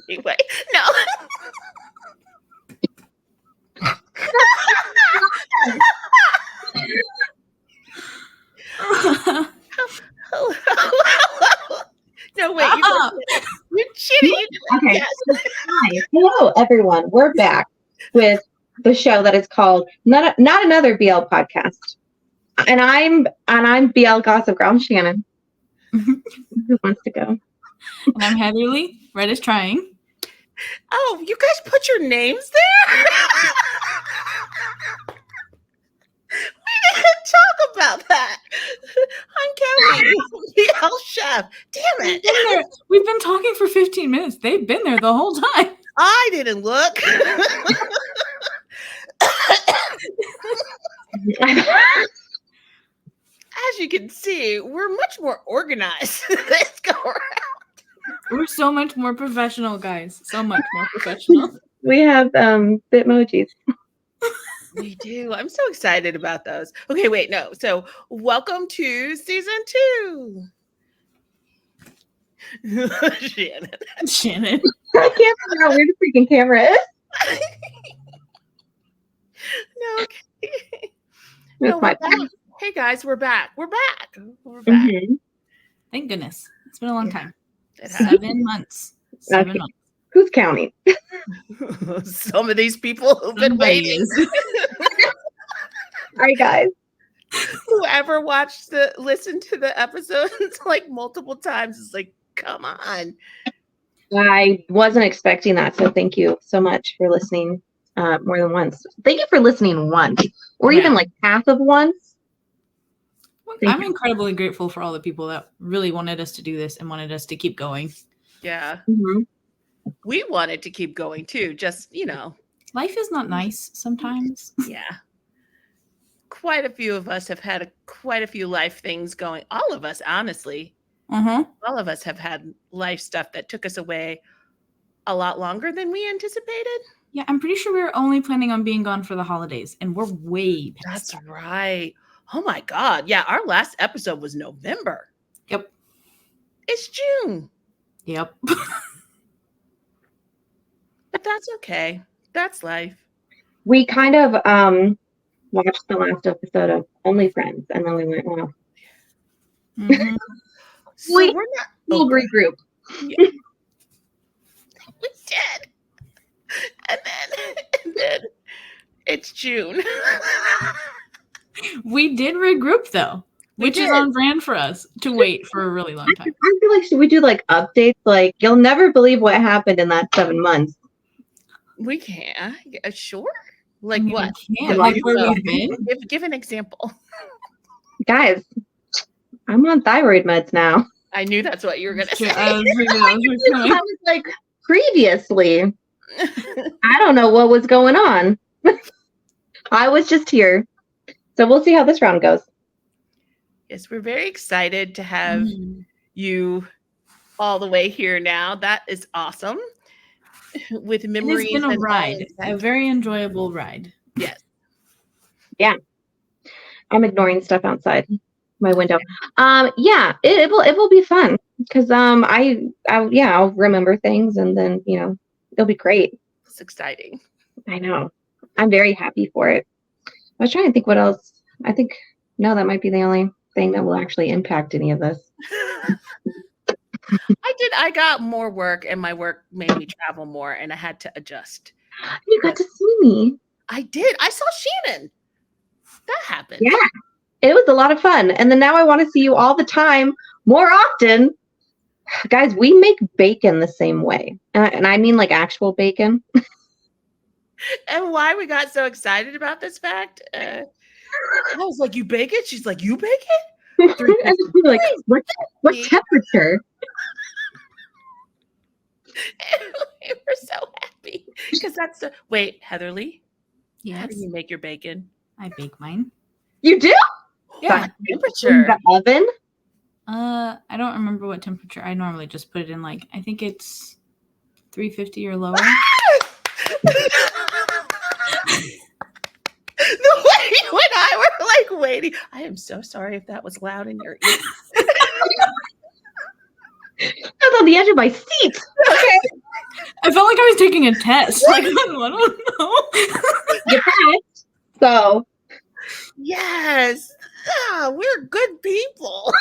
Anyway, no. No, wait. You're cheating. Okay. Yes. Hi. Hello, everyone. We're back with the show that is called Not Another BL Podcast. And I'm BL Gossip Girl. I'm Shannon. Who wants to go? And I'm Heatherly. Red is trying. Oh, you guys put your names there? We didn't talk about that. I'm Kelly, BL Chef. Damn it. We've been talking for 15 minutes. They've been there the whole time. I didn't look. As you can see, we're much more organized this go around. We're so much more professional, guys. So much more professional. We have Bitmojis. We do. I'm so excited about those. Okay, wait, no. So welcome to season 2. Shannon. I can't figure out where the freaking camera is. No, okay. That's No, my we're back. Hey guys, we're back. We're back. We're back. Mm-hmm. Thank goodness. It's been a long time. It 7 months. 7 Okay. months. Who's counting? Some of these people who've been Somebody waiting. is. All right, guys. Whoever listened to the episodes like multiple times is like, come on. I wasn't expecting that, so thank you so much for listening more than once. Thank you for listening once, or even like half of once. I'm incredibly grateful for all the people that really wanted us to do this and wanted us to keep going. Yeah. Mm-hmm. We wanted to keep going too, just, Life is not nice sometimes. Yeah. Quite a few of us have had quite a few life things going. All of us, honestly. Uh-huh. All of us have had life stuff that took us away a lot longer than we anticipated. Yeah, I'm pretty sure we were only planning on being gone for the holidays, and we're way past That's right. Oh my God. Yeah, our last episode was November. Yep. It's June. Yep. But that's okay. That's life. We kind of watched the last episode of Only Friends, and then we went, well, Mm-hmm. So we'll not regroup. Yeah. We did. And then it's June. We did regroup though, which is on brand for us to wait for a really long time. I feel like, should we do like updates? Like, you'll never believe what happened in that 7 months. We can. Sure. Like I mean, what? we can. Like where we've been. Give an example. Guys, I'm on thyroid meds now. I knew that's what you were going to say. I was like, previously, I don't know what was going on. I was just here. So we'll see how this round goes. Yes, we're very excited to have you all the way here now. That is awesome. With memories. It's been a ride. A very enjoyable ride. Yes. Yeah. I'm ignoring stuff outside my window. Yeah, it will be fun because I'll remember things, and then it'll be great. It's exciting. I know. I'm very happy for it. I was trying to think what else. I think that might be the only thing that will actually impact any of this. I got more work, and my work made me travel more, and I had to adjust. You got to see me. I did. I saw Shannon. That happened. Yeah. It was a lot of fun. And then now I want to see you all the time, more often. Guys, we make bacon the same way. And I mean like actual bacon. And why we got so excited about this fact, I was like, you bake it? She's like, you bake it? Like, what temperature? We were so happy because that's the wait, Heatherly. Yes. How do you make your bacon? I bake mine. You do? Yeah. Temperature. The oven? I don't remember what temperature. I normally just put it in I think it's 350 or lower. The way you and I were like waiting. I am so sorry if that was loud in your ears. I was on the edge of my seat. Okay. I felt like I was taking a test. Like, I don't know. You passed. So Yes. We're good people.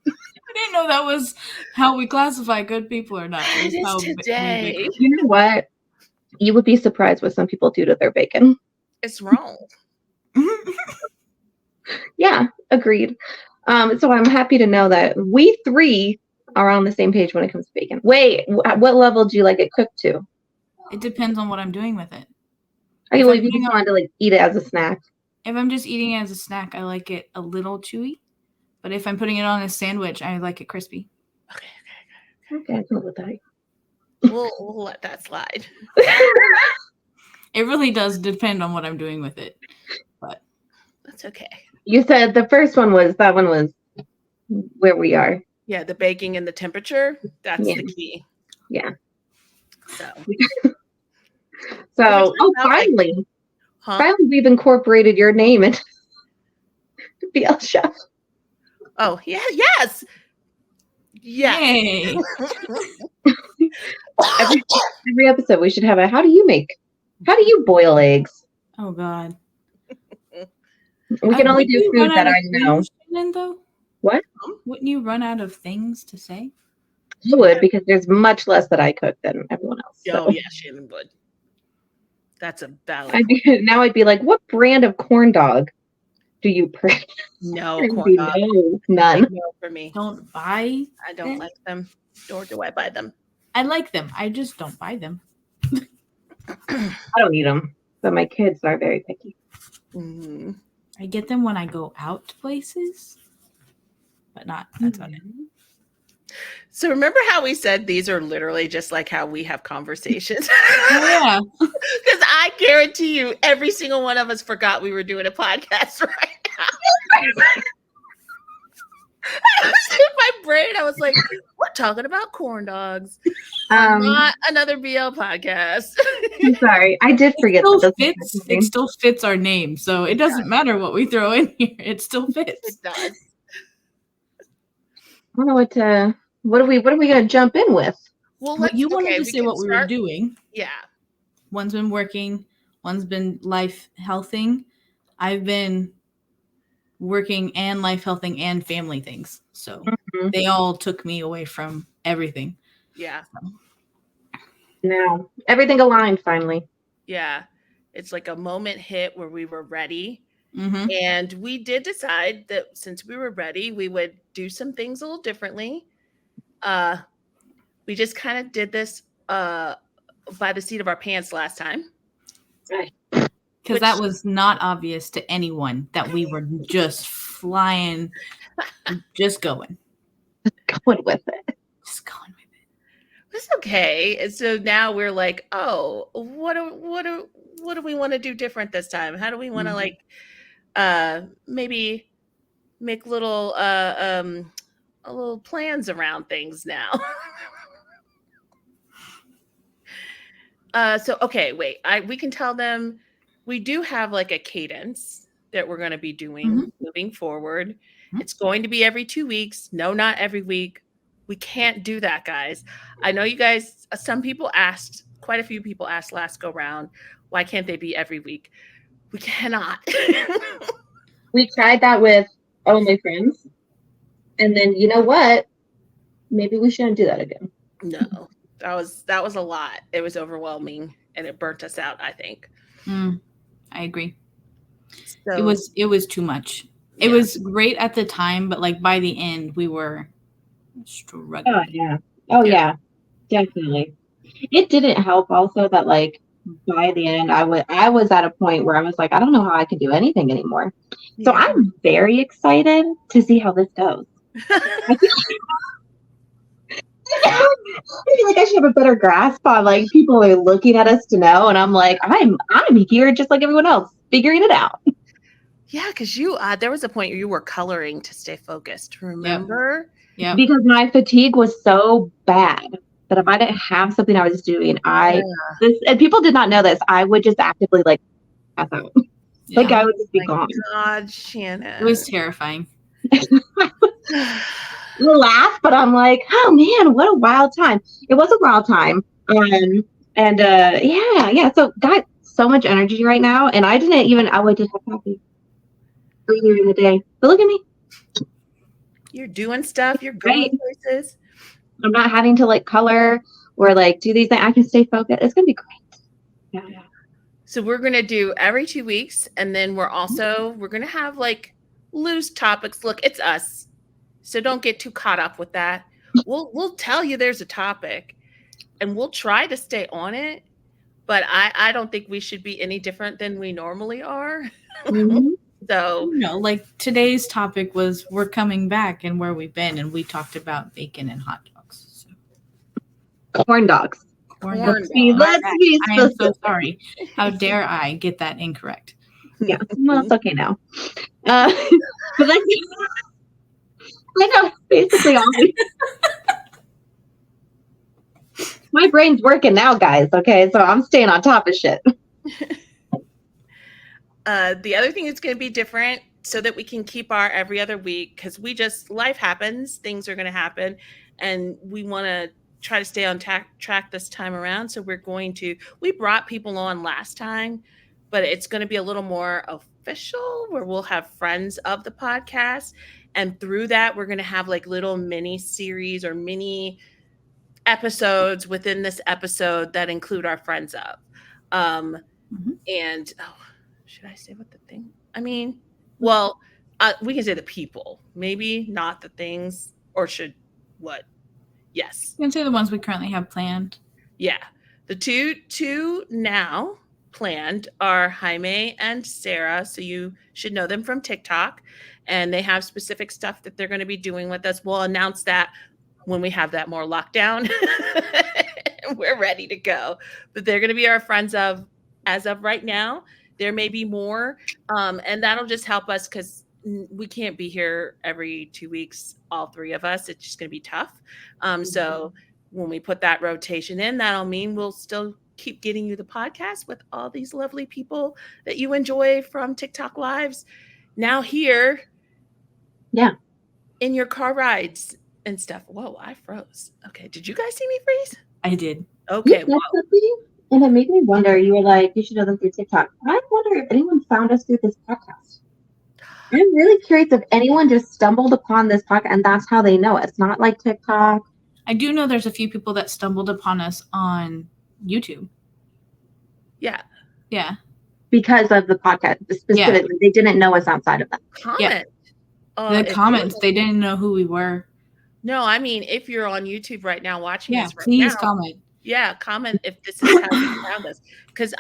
I didn't know that was how we classify good people or not. It is today. you know what? You would be surprised what some people do to their bacon. It's wrong. Yeah, agreed. So I'm happy to know that we three are on the same page when it comes to bacon. Wait, at what level do you like it cooked to? It depends on what I'm doing with it. Are you just wanted to like eat it as a snack? If I'm just eating it as a snack, I like it a little chewy. But if I'm putting it on a sandwich, I like it crispy. Okay, I can with that. We'll let that slide. It really does depend on what I'm doing with it. But that's okay. You said the first one was where we are. Yeah, the baking and the temperature, that's the key. Yeah. So finally. Finally we've incorporated your name into BL Chef. Oh, yeah, yes. Yay. Every episode we should have how do you boil eggs? Oh God. We can only do food that I know. Though? What? Wouldn't you run out of things to say? I would, because there's much less that I cook than everyone else. So. Oh yeah, Shannon would. That's a valid. I'd be like, what brand of corn dog do you purchase? No corn dog. No, none. No for me. Don't buy. I don't like them, nor do I buy them. I like them. I just don't buy them. I don't eat them, but my kids are very picky. Mm-hmm. I get them when I go out to places, but that's not it. So remember how we said these are literally just like how we have conversations? Oh, yeah. Because I guarantee you every single one of us forgot we were doing a podcast right now. I was in my brain. I was like, we're talking about corn dogs. Not another BL podcast. I'm sorry. I did forget. It still fits our name. So it doesn't matter what we throw in here. It still fits. It does. I don't know what are we gonna jump in with? Well, you wanted to say what we were doing. Yeah. One's been working, one's been life healthing. I've been working and life healthing and family things. So they all took me away from everything. Yeah. Now everything aligned finally. Yeah. It's like a moment hit where we were ready. Mm-hmm. And we did decide that since we were ready, we would do some things a little differently. We just kind of did this by the seat of our pants last time. Because that was not obvious to anyone that we were just flying, just going. Going with it. Just going with it. It's okay. And so now we're like, oh, what do we want to do different this time? How do we want to maybe make little plans around things now? We can tell them we do have like a cadence that we're going to be doing moving forward. It's going to be every 2 weeks. No, not every week. We can't do that, guys. I know you guys, quite a few people asked last go round, why can't they be every week? We cannot. We tried that with Only Friends. And then you know what? Maybe we shouldn't do that again. No, that was a lot. It was overwhelming and it burnt us out, I think. I agree. So, it was too much. Yeah. It was great at the time, but like by the end we were struggling. Oh yeah. Definitely. It didn't help also that like by the end I was at a point where I was like, I don't know how I can do anything anymore. Yeah. So I'm very excited to see how this goes. I feel like I should have a better grasp on like people are looking at us to know, and I'm like, I'm here just like everyone else, figuring it out. Yeah, because there was a point where you were coloring to stay focused. Remember? Yeah. Because my fatigue was so bad that if I didn't have something I was doing, and people did not know this, I would just actively like pass out. Yeah. Like I would just be gone. God, Shannon. It was terrifying. Laugh, but I'm like, oh man, what a wild time. It was a wild time. And yeah. So got so much energy right now, and I didn't even. I would just have coffee earlier in the day. But look at me. You're doing stuff. You're Right. going places. I'm not having to like color or like do these things. I can stay focused. It's gonna be great. Yeah. So we're gonna do every 2 weeks, and then we're gonna have like loose topics. Look, it's us, so don't get too caught up with that. We'll tell you there's a topic, and we'll try to stay on it. But I don't think we should be any different than we normally are. Mhm. So like today's topic was we're coming back and where we've been, and we talked about bacon and hot dogs. So. Corn dogs. Corn Corn dogs. dogs. Let's be I am so specific. sorry. How dare I get that incorrect? Yeah, well, it's okay now. But like, I know basically all. My brain's working now, guys. Okay, so I'm staying on top of shit. The other thing is going to be different so that we can keep our every other week, because life happens, things are going to happen, and we want to try to stay on track this time around. So we brought people on last time, but it's going to be a little more official, where we'll have friends of the podcast. And through that, we're going to have like little mini series or mini episodes within this episode that include our friends of. And should I say what the thing? I mean, well, we can say the people, maybe not the things, or should what? Yes. You can say the ones we currently have planned. Yeah. The two now planned are Jaime and Sarah. So you should know them from TikTok, and they have specific stuff that they're going to be doing with us. We'll announce that when we have that more lockdown. We're ready to go. But they're going to be our friends as of right now. There may be more, and that'll just help us because we can't be here every 2 weeks, all three of us. It's just going to be tough. So when we put that rotation in, that'll mean we'll still keep getting you the podcast with all these lovely people that you enjoy from TikTok Lives. Now here, yeah, in your car rides and stuff. Whoa, I froze. Okay, did you guys see me freeze? I did. Okay, and it made me wonder. You were like, you should know them through TikTok. I wonder if anyone found us through this podcast. I'm really curious if anyone just stumbled upon this podcast and that's how they know us. Not like TikTok. I do know there's a few people that stumbled upon us on YouTube. Yeah. Yeah. Because of the podcast specifically. They didn't know us outside of that. Comment. The comments, they didn't know who we were. No, I mean, if you're on YouTube right now watching us right please now, comment. Yeah, comment if this is how you found us. Because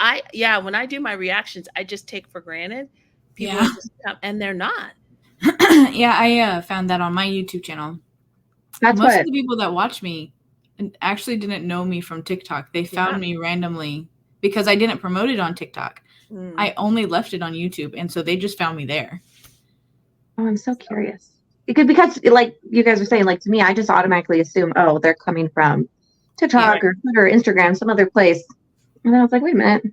when I do my reactions, I just take for granted people just come, and they're not. Yeah, I found that on my YouTube channel. Most of the people that watch me actually didn't know me from TikTok. They found me randomly because I didn't promote it on TikTok. I only left it on YouTube, and so they just found me there. Oh, I'm so curious. Because like you guys were saying, like to me, I just automatically assume, oh, they're coming from TikTok or Twitter, or Instagram, some other place. And then I was like, wait a minute.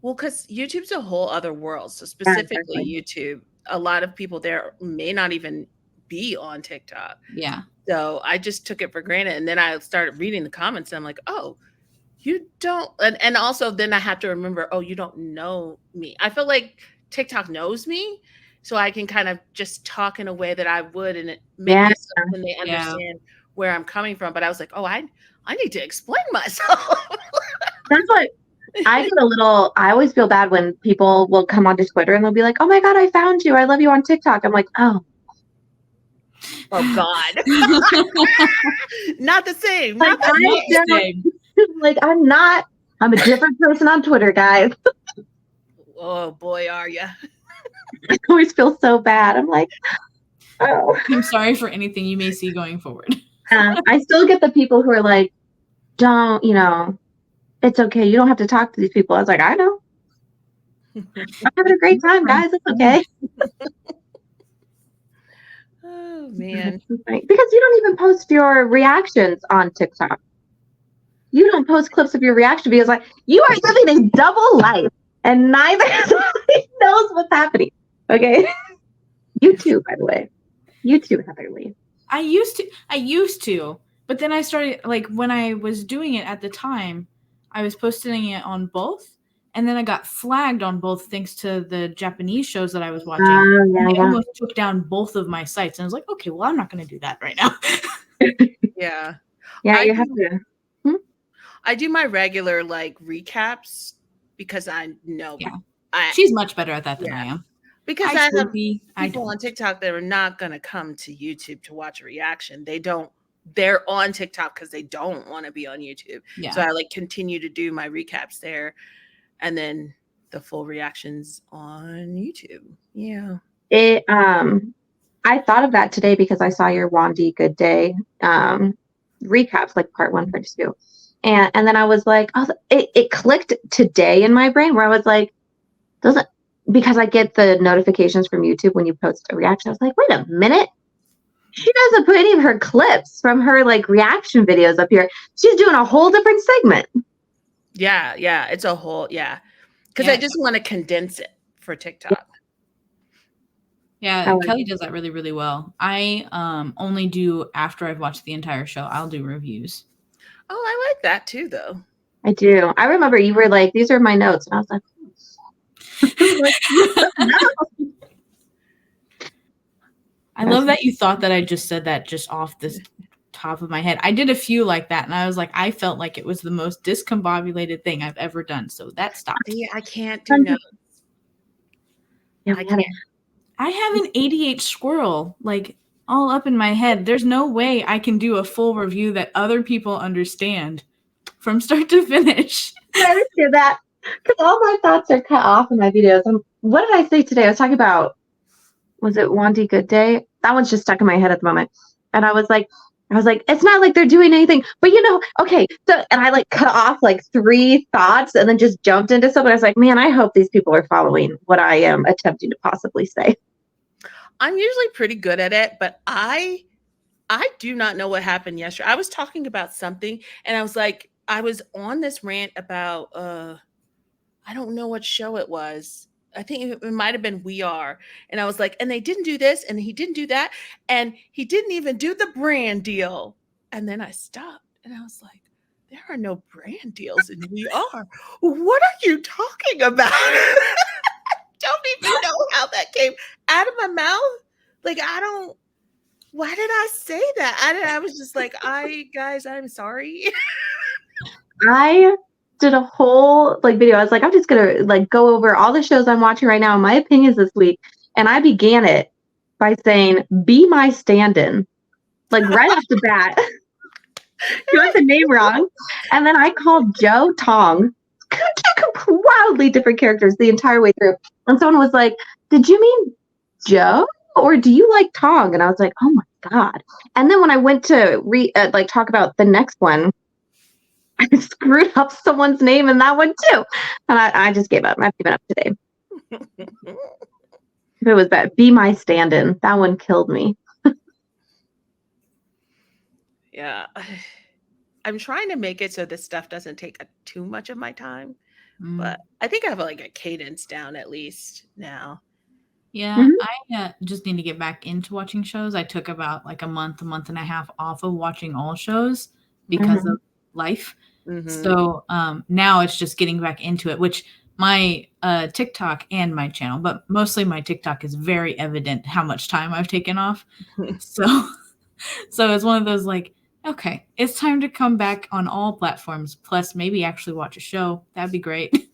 Well, because YouTube's a whole other world. So specifically YouTube, a lot of people there may not even be on TikTok. Yeah. So I just took it for granted. And then I started reading the comments and I'm like, oh, you don't. And also then I have to remember, oh, you don't know me. I feel like TikTok knows me. So I can kind of just talk in a way that I would, and it makes it so when they understand where I'm coming from. But I was like, oh, I need to explain myself. That's what I get I always feel bad when people will come onto Twitter and they'll be like, oh my God, I found you. I love you on TikTok. I'm like, oh. Oh God. Not the same. Like, not the same. Like, I'm a different person on Twitter, guys. Oh boy, are you? I always feel so bad. I'm like, oh. I'm sorry for anything you may see going forward. I still get the people who are like, don't, it's okay. You don't have to talk to these people. I was like, I know. I'm having a great time, guys. It's okay. Oh, man. Because you don't even post your reactions on TikTok. You don't post clips of your reaction because like you are living a double life and neither knows what's happening. Okay. You too, by the way. You too, Heatherly. I used to, but then I started, like, when I was doing it at the time, I was posting it on both, and then I got flagged on both thanks to the Japanese shows that I was watching. They almost took down both of my sites, and I was like, okay, well, I'm not going to do that right now. Yeah. Yeah, you have to. I do my regular like recaps because I know she's much better at that than I am. Because I have people on TikTok that are not going to come to YouTube to watch a reaction. They're on TikTok because they don't want to be on YouTube. Yeah. So I like continue to do my recaps there and then the full reactions on YouTube. Yeah. I thought of that today because I saw your Wandy Good Day recaps, like part 1, part 2. And then I was like, oh, it clicked today in my brain where I was like, because I get the notifications from YouTube when you post a reaction. I was like, wait a minute. She doesn't put any of her clips from her like reaction videos up here. She's doing a whole different segment. Yeah. It's a whole, because I just want to condense it for TikTok. Yeah, Kelly does that really, really well. I only do after I've watched the entire show. I'll do reviews. Oh, I like that too, though. I do. I remember you were like, these are my notes. And I was like, I love that you thought that I just said that just off the top of my head. I did a few like that, and I was like, I felt like it was the most discombobulated thing I've ever done. So that stopped. Yeah, I can't do notes. Yeah, I can't. I have an ADHD squirrel, like, all up in my head. There's no way I can do a full review that other people understand from start to finish. I understand that because all my thoughts are cut off in my videos. What did I say today? I was talking about, was it Wandy Good Day? That one's just stuck in my head at the moment. And I was like, it's not like they're doing anything, but okay. So, and I like cut off like 3 thoughts and then just jumped into something. I was like, man, I hope these people are following what I am attempting to possibly say. I'm usually pretty good at it, but I do not know what happened yesterday. I was talking about something and I was like, I was on this rant about, I don't know what show it was. I think it might have been We Are. And I was like, and they didn't do this and he didn't do that. And he didn't even do the brand deal. And then I stopped and I was like, there are no brand deals in We Are. What are you talking about? Don't even know how that came out of my mouth. Like, why did I say that? I was just like, guys, I'm sorry. I did a whole video. I was like, I'm just gonna like go over all the shows I'm watching right now and my opinions this week. And I began it by saying, be my stand-in. Like right off the bat. You got the name wrong. And then I called Joe Tong. Two wildly different characters the entire way through. And someone was like, did you mean Joe? Or do you like Tong? And I was like, oh my God. And then when I went to talk about the next one, I screwed up someone's name in that one too. And I just gave up. I've given up today. If it was bad, be my stand-in. That one killed me. Yeah. I'm trying to make it so this stuff doesn't take too much of my time. But I think I have like a cadence down at least now. Yeah, I just need to get back into watching shows. I took about like a month and a half off of watching all shows because of life. So now it's just getting back into it, which my TikTok and my channel, but mostly my TikTok is very evident how much time I've taken off. So it's one of those like, okay, it's time to come back on all platforms, plus maybe actually watch a show. That'd be great.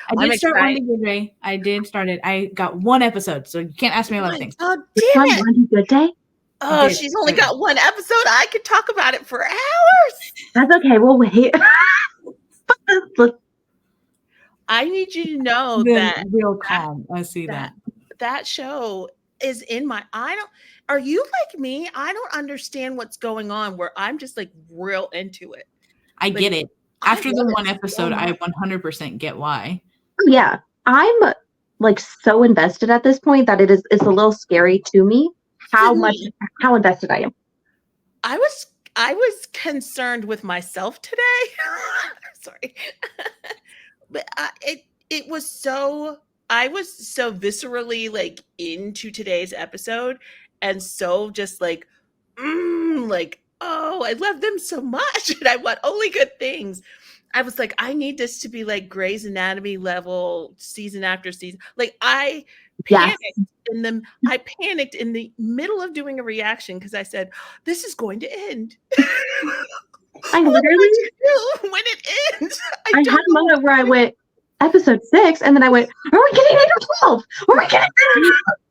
I did start Wandy Good Day. I did start it. I got 1 episode, so you can't ask me a lot of things. Oh, damn it. Wandy Good Day? Oh, she's only got 1 episode. I could talk about it for hours. That's okay. We'll wait. I need you to know that real calm. I see that. That show is in my are you like me? I don't understand what's going on where I'm just like real into it. I get it. After the 1 episode, I 100% get why. Yeah. I'm like so invested at this point that it's a little scary to me how invested I am. I was concerned with myself today. Sorry. But it was so, I was so viscerally like into today's episode and so just like, like, oh, I love them so much and I want only good things. I was like, I need this to be like Grey's Anatomy level season after season. Like I Yes. I panicked in the middle of doing a reaction because I said, this is going to end. I literally when it ends. I had a moment where I went episode 6, and then I went, are we getting 8 or 12? Are we getting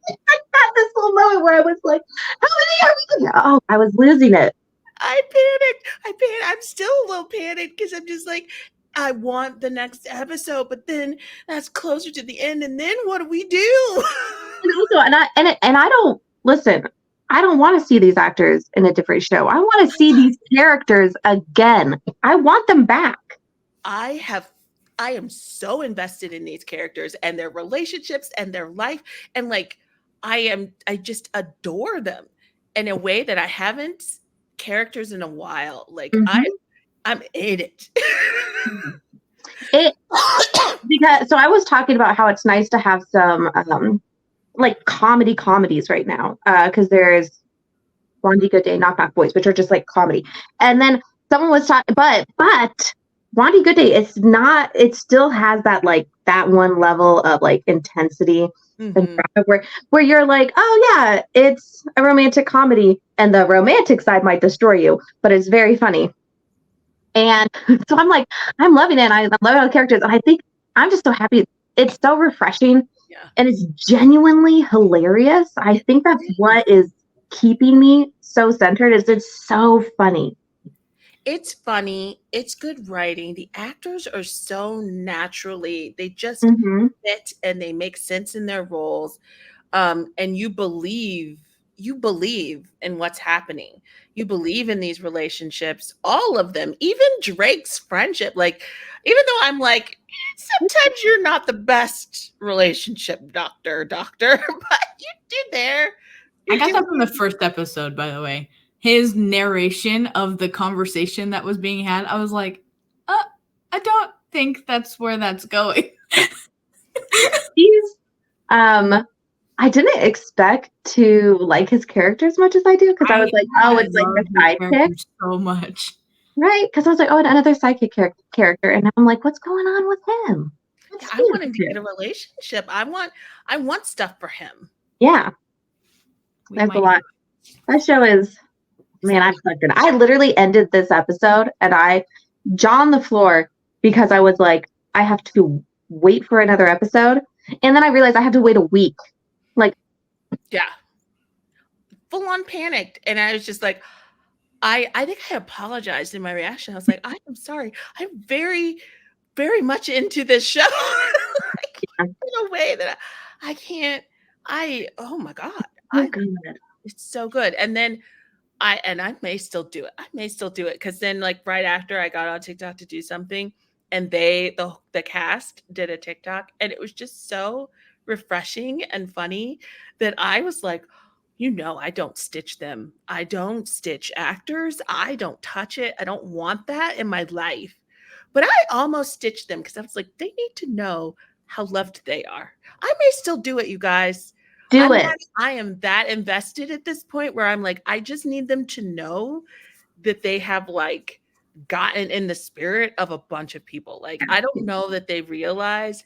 I had this little moment where I was like, how many are we getting? Oh, I was losing it. I panicked. I'm still a little panicked because I'm just like, I want the next episode, but then that's closer to the end, and then what do we do? And also, and I don't listen. I don't want to see these actors in a different show. I want to see these characters again. I want them back. I am so invested in these characters and their relationships and their life, and like I just adore them in a way that I haven't characters in a while. Like I'm in it. Because so I was talking about how it's nice to have some like comedies right now, because there's Blondie Good Day, Knock Knock Boys, which are just like comedy. And then someone was talking, but Blondie Good Day, it's not. It still has that like that one level of like intensity and where you're like, oh yeah, it's a romantic comedy, and the romantic side might destroy you, but it's very funny. And so I'm like, I'm loving it. And I love all the characters, and I think I'm just so happy. It's so refreshing, and it's genuinely hilarious. I think that's what is keeping me so centered. Is it's so funny. It's funny. It's good writing. The actors are so naturally, they just fit and they make sense in their roles. And you believe in what's happening. You believe in these relationships, all of them, even Drake's friendship. Like, even though I'm like, sometimes you're not the best relationship doctor, but you're there. I got that from the first episode, by the way. His narration of the conversation that was being had, I was like, I don't think that's where that's going. He's I didn't expect to like his character as much as I do, because I was like, oh, it's like the sidekick so much, right? Because I was like, oh, another sidekick character, and I'm like, what's going on with him? I want him to get a relationship. I want stuff for him. Yeah, there's a lot. That show is, man, I'm sucked in. I literally ended this episode and I jaw on the floor because I was like, I have to wait for another episode, and then I realized I have to wait a week. Like, yeah, full on panicked, and I was just like, I think I apologized in my reaction. I was like, I am sorry. I'm very, very much into this show in a way that I can't. Oh my God, it's so good. And then I may still do it. Because then, like, right after I got on TikTok to do something, and the cast did a TikTok, and it was just so refreshing and funny that I was like, I don't stitch them. I don't stitch actors. I don't touch it. I don't want that in my life. But I almost stitched them because I was like, they need to know how loved they are. I may still do it, you guys. I am that invested at this point where I'm like, I just need them to know that they have like gotten in the spirit of a bunch of people. Like, I don't know that they realize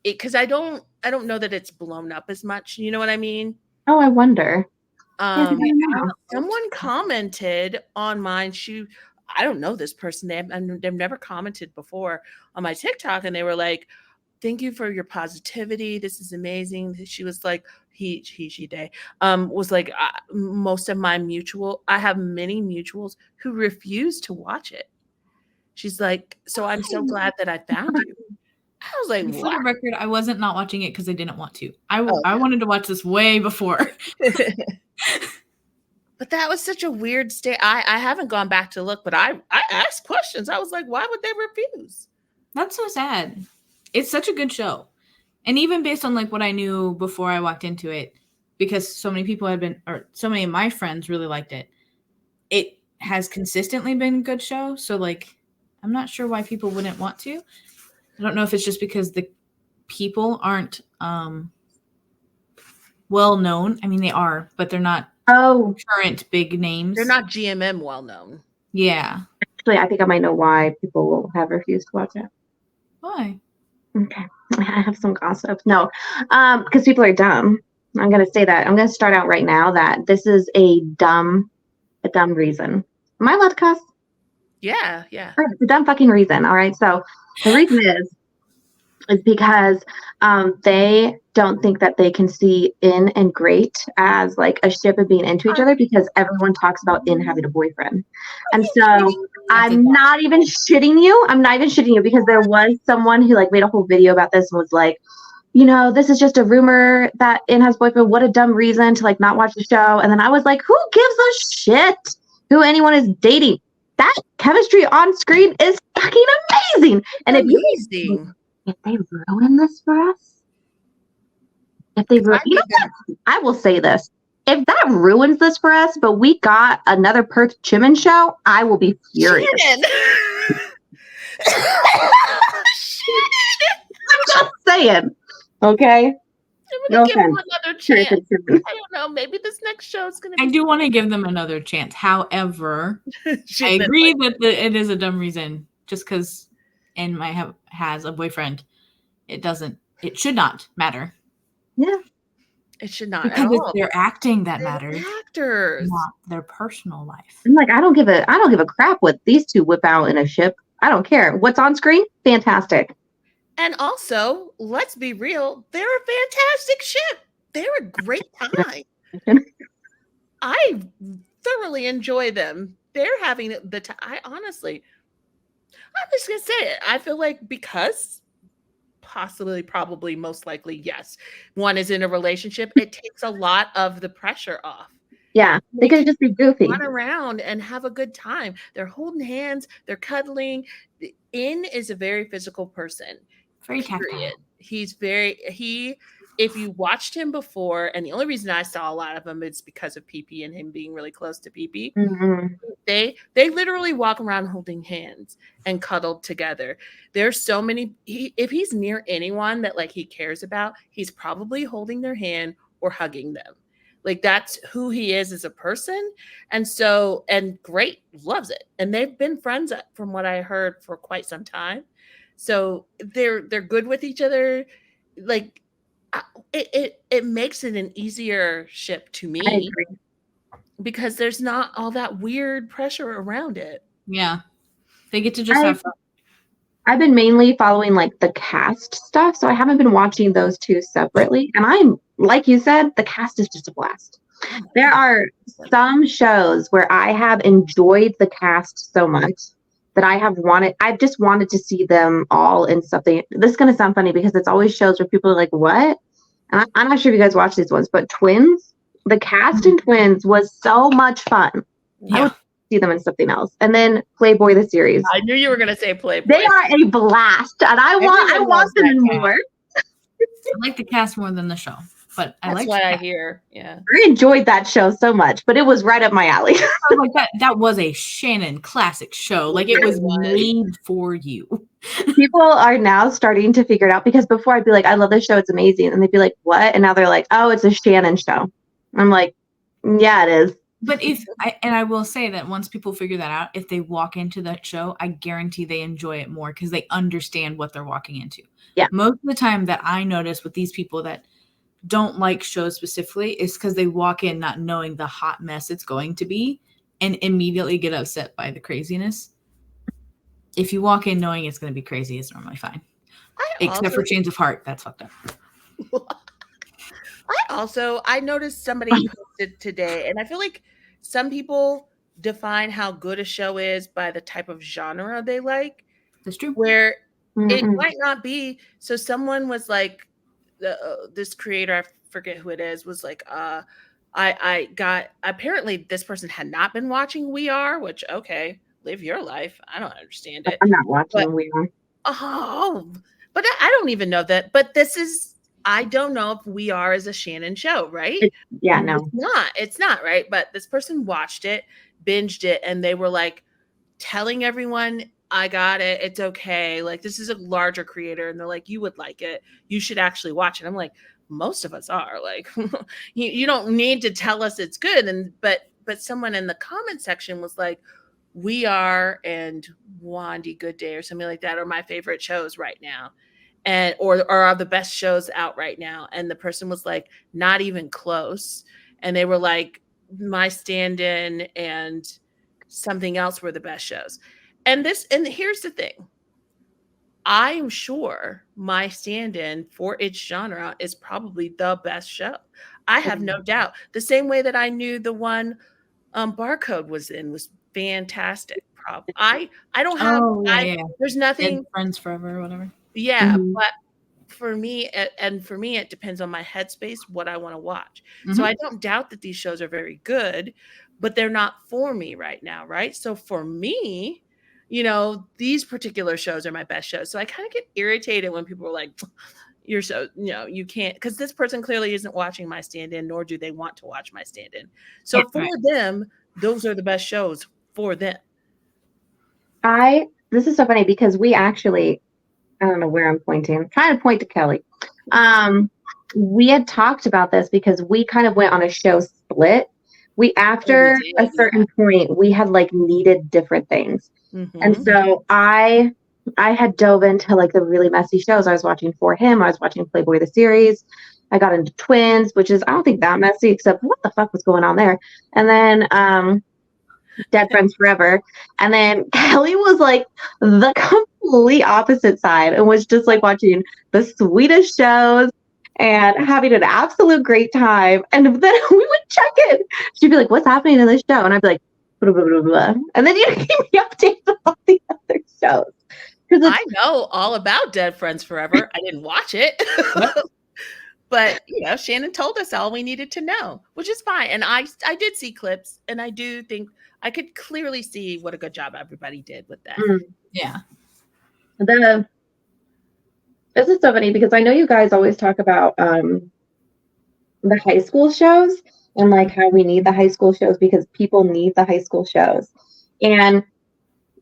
it, because I don't know that it's blown up as much. You know what I mean? Oh, I wonder. Someone commented on mine. I don't know this person. They've never commented before on my TikTok, and they were like, thank you for your positivity. This is amazing. She was like, they was like, most of I have many mutuals who refuse to watch it. She's like, so I'm so glad that I found you. I was like, for the record, I wasn't not watching it because I didn't want to. I wanted to watch this way before. But that was such a weird state. I haven't gone back to look, but I asked questions. I was like, why would they refuse? That's so sad. It's such a good show. And even based on like what I knew before I walked into it, because so many people so many of my friends really liked it, it has consistently been a good show. So like, I'm not sure why people wouldn't want to. I don't know if it's just because the people aren't well known. I mean, they are, but they're not current big names. They're not GMM well known. Yeah. Actually, I think I might know why people will have refused to watch it. Why? Okay. I have some gossip. No, because people are dumb. I'm going to say that. I'm going to start out right now that this is a dumb reason. Am I allowed to cuss? Yeah. It's a dumb fucking reason. All right. So the reason is because they don't think that they can see In and Great as like a ship of being into each other because everyone talks about In having a boyfriend. And so I'm not even shitting you. I'm not even shitting you because there was someone who like made a whole video about this and was like, you know, this is just a rumor that In has a boyfriend. What a dumb reason to like not watch the show. And then I was like, who gives a shit who anyone is dating? That chemistry on screen is fucking amazing. And Amazing. if they ruin this for us, I will say this. If that ruins this for us, but we got another Perth Jimin show, I will be furious. I'm just saying. Okay. I'm gonna give them another chance. I don't know. Maybe this next show is gonna. I do want to give them another chance. However, I agree that it is a dumb reason. Just because In has a boyfriend, it should not matter. Yeah, it should not because at all. It's their acting that matters, actors, not their personal life. I'm like, I don't give a crap what these two whip out in a ship. I don't care what's on screen. Fantastic. And also, let's be real, they're a fantastic ship. They're a great time. I thoroughly enjoy them. They're having the time. I'm just going to say it. I feel like because possibly, probably, most likely, yes, one is in a relationship, it takes a lot of the pressure off. Yeah, they could just be goofy. Run around and have a good time. They're holding hands. They're cuddling. In is a very physical person. Very tactile. If you watched him before, and the only reason I saw a lot of him is because of PP and him being really close to PP. Mm-hmm. They literally walk around holding hands and cuddled together. There's so many. If he's near anyone that like he cares about, he's probably holding their hand or hugging them. Like that's who he is as a person. And Great loves it. And they've been friends from what I heard for quite some time. So they're good with each other. Like it makes it an easier ship to me. I agree. Because there's not all that weird pressure around it. Yeah. They get to just have fun. I've been mainly following like the cast stuff, so I haven't been watching those two separately. And I'm like you said, the cast is just a blast. There are some shows where I have enjoyed the cast so much that I've just wanted to see them all in something. This is going to sound funny because it's always shows where people are like, what? And I'm not sure if you guys watch these ones, but Twins, the cast in Twins was so much fun. Yeah. I would see them in something else. And then Playboy the series. I knew you were going to say Playboy. They are a blast, and I want them in more. I like the cast more than the show, but that's what I hear. Yeah, I enjoyed that show so much, but it was right up my alley. I was like that was a Shannon classic show. Like it was made for you. People are now starting to figure it out because before I'd be like, I love this show, it's amazing, and they'd be like, what? And now they're like, oh, it's a Shannon show. I'm like, yeah, it is. But I will say that once people figure that out, if they walk into that show, I guarantee they enjoy it more because they understand what they're walking into. Yeah. Most of the time that I notice with these people that don't like shows specifically is because they walk in not knowing the hot mess it's going to be and immediately get upset by the craziness. If you walk in knowing it's going to be crazy, it's normally fine. Except for Chains of Heart. That's fucked up. I noticed somebody posted today, and I feel like some people define how good a show is by the type of genre they like. That's true. Where it might not be. So someone was like, this creator, I forget who it is, was like, apparently this person had not been watching We Are, which, okay, live your life. I don't understand it. I'm not watching We Are. Oh, but I don't even know that. But I don't know if We Are is a Shannon show, right? No. It's not, right? But this person watched it, binged it, and they were like telling everyone, I got it. It's okay. Like, this is a larger creator. And they're like, you would like it. You should actually watch it. I'm like, most of us are. Like, you don't need to tell us it's good. But someone in the comment section was like, We Are and Wandy Good Day or something like that are my favorite shows right now. And or are the best shows out right now. And the person was like, not even close. And they were like, My Stand-In and something else were the best shows. And here's the thing. I'm sure My Stand-In for its genre is probably the best show. I have no doubt. The same way that I knew the one Barcode was in was fantastic. I don't have there's nothing Dead Friends Forever or whatever. Yeah, but for me and for me it depends on my headspace what I want to watch. So I don't doubt that these shows are very good, but they're not for me right now, right? So for me, these particular shows are my best shows. So I kind of get irritated when people are like, you're so, you can't, because this person clearly isn't watching My Stand-In, nor do they want to watch My Stand-In. So for them, those are the best shows for them. This is so funny because we actually, I don't know where I'm pointing. I'm trying to point to Kelly. We had talked about this because we kind of went on a show split. After a certain point, we had like needed different things. And so I had dove into like the really messy shows. I was watching For Him. I was watching Playboy the series. I got into Twins, which is, I don't think that messy, except what the fuck was going on there? And then Dead Friends Forever. And then Kelly was like the complete opposite side and was just like watching the sweetest shows and having an absolute great time. And then we would check in. She'd be like, what's happening in this show? And I'd be like, blah, blah, blah, blah. And then you keep me updated on all the other shows. I know all about Dead Friends Forever. I didn't watch it. But, Shannon told us all we needed to know, which is fine. And I did see clips, and I do think I could clearly see what a good job everybody did with that. Yeah. This is so funny because I know you guys always talk about the high school shows and like how we need the high school shows because people need the high school shows. And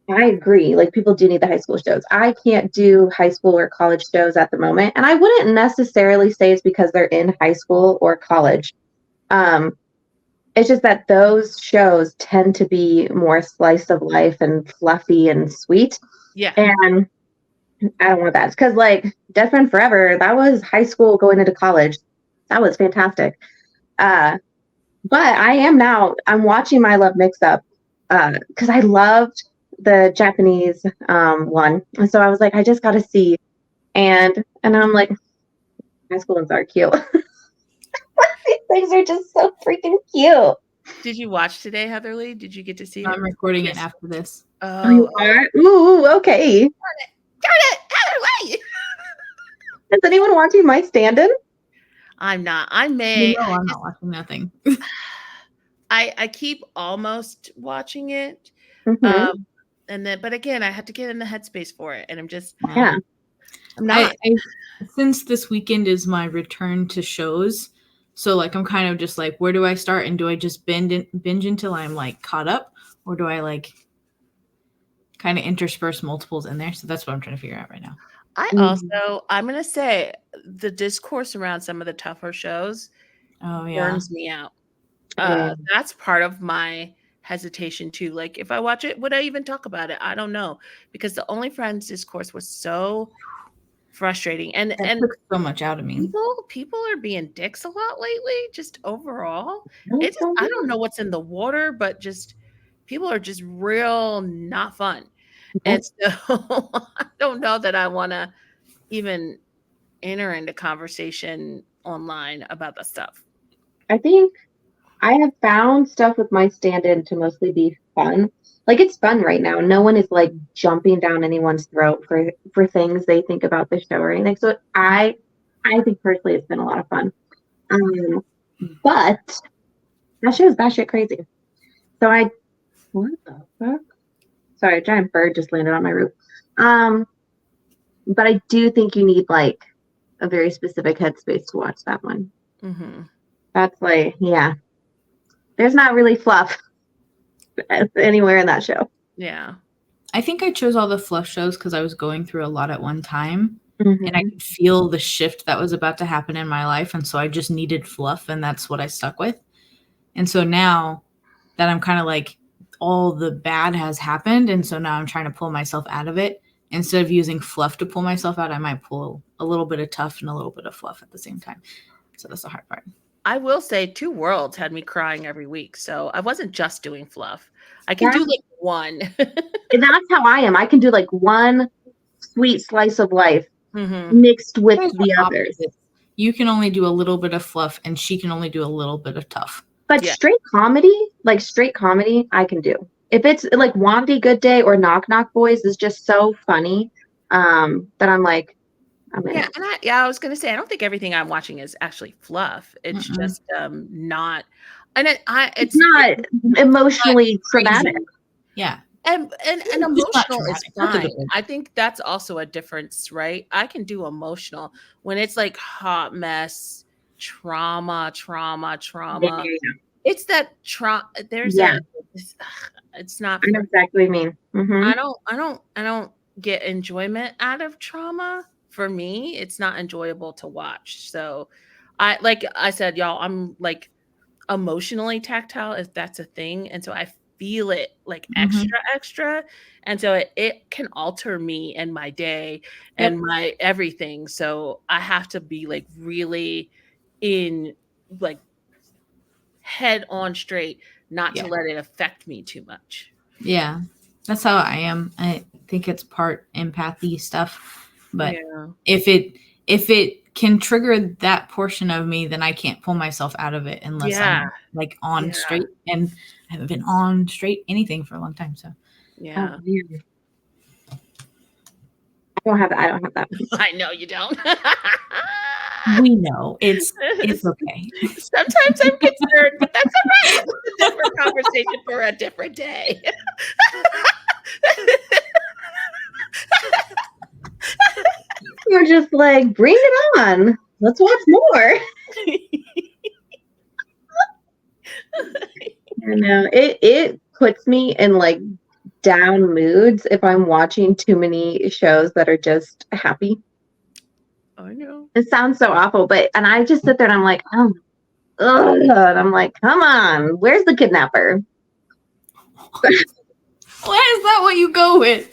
I agree. Like people do need the high school shows. I can't do high school or college shows at the moment. And I wouldn't necessarily say it's because they're in high school or college. It's just that those shows tend to be more slice of life and fluffy and sweet. Yeah. And I don't want that. Because like Dead Friend Forever, that was high school going into college. That was fantastic. But I'm watching My Love Mix-Up because I loved the Japanese one. And so I was like, I just got to see. And I'm like, high school ones are cute. These things are just so freaking cute. Did you watch today, Heatherly? Did you get to see it? I'm recording it after this. Oh, you are? Ooh, okay. Darn it, Heatherly! Is anyone watching My Stand-In? I'm not. I'm not watching nothing. I keep almost watching it. But again, I have to get in the headspace for it. And I'm just, I'm not. Since this weekend is my return to shows, so like I'm kind of just like, where do I start? And do I just binge until I'm like caught up? Or do I like kind of intersperse multiples in there? So that's what I'm trying to figure out right now. I'm going to say the discourse around some of the tougher shows burns me out. That's part of my hesitation too. Like if I watch it, would I even talk about it? I don't know, because the Only Friends discourse was so frustrating and took so much out of me. People are being dicks a lot lately, just overall. I don't know what's in the water, but just people are just real not fun. And so I don't know that I want to even enter into conversation online about that stuff. I think I have found stuff with My Stand-In to mostly be fun. Like it's fun right now. No one is like jumping down anyone's throat for things they think about the show or anything. So I think personally it's been a lot of fun. But that show is batshit crazy. So what the fuck? Sorry, a giant bird just landed on my roof. But I do think you need like a very specific headspace to watch that one. That's like, there's not really fluff anywhere in that show. Yeah. I think I chose all the fluff shows because I was going through a lot at one time. And I could feel the shift that was about to happen in my life. And so I just needed fluff, and that's what I stuck with. And so now that I'm kind of like all the bad has happened, and so now I'm trying to pull myself out of it. Instead of using fluff to pull myself out, I might pull a little bit of tough and a little bit of fluff at the same time. So that's the hard part. I will say 2 Worlds had me crying every week, so I wasn't just doing fluff. I can do like one. And that's how I am. I can do like one sweet slice of life mixed with the others. You can only do a little bit of fluff, and she can only do a little bit of tough. But straight comedy, I can do. If it's like Wandy Good Day or Knock Knock Boys is just so funny that I'm like, yeah, and I was gonna say I don't think everything I'm watching is actually fluff. It's just not, and it's not emotionally traumatic. Yeah, and emotional is fine. I think that's also a difference, right? I can do emotional when it's like hot mess, trauma. Yeah. It's that trauma. There's it's not. I know exactly what you mean. I don't get enjoyment out of trauma. For me, it's not enjoyable to watch. So like I said, y'all, I'm like emotionally tactile, if that's a thing. And so I feel it like extra. And so it can alter me and my day and my everything. So I have to be like really in like head on straight, not to let it affect me too much. Yeah, that's how I am. I think it's part empathy stuff. But if it can trigger that portion of me, then I can't pull myself out of it unless I'm like on straight, and I haven't been on straight anything for a long time. So yeah. I don't have that. I know you don't. We know it's okay. Sometimes I'm concerned, but that's all right. It's a different conversation for a different day. You're just like, bring it on. Let's watch more. I know it puts me in like down moods if I'm watching too many shows that are just happy. I know. It sounds so awful, and I just sit there and I'm like, oh, ugh, and I'm like, come on, where's the kidnapper? Why is that what you go with?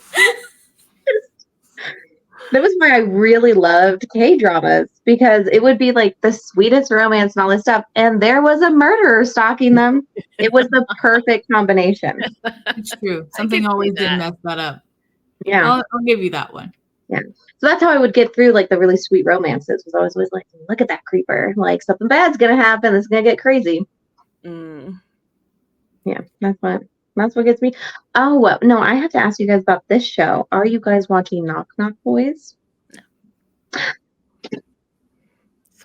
That was why I really loved K-dramas, because it would be like the sweetest romance and all this stuff, and there was a murderer stalking them. It was the perfect combination. It's true. Something always did mess that up. Yeah. I'll give you that one. Yeah. So that's how I would get through like the really sweet romances, was always like, look at that creeper. Like, something bad's going to happen. It's going to get crazy. Yeah. That's what gets me. Oh, well, no, I have to ask you guys about this show. Are you guys watching Knock Knock Boys? No.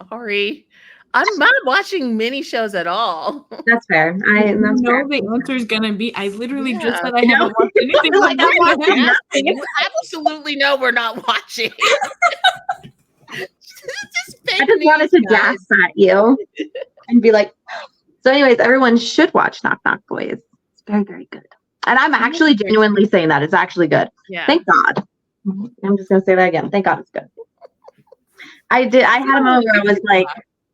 Sorry. I'm not watching many shows at all. That's fair. The answer is going to be, I literally just said I haven't watched anything. You absolutely know we're not watching. I just wanted to gas at you and be like, so anyways, everyone should watch Knock Knock Boys. It's very, very good. And I'm actually genuinely saying that. It's actually good. Yeah. Thank God. I'm just going to say that again. Thank God it's good. I had a moment where I was like,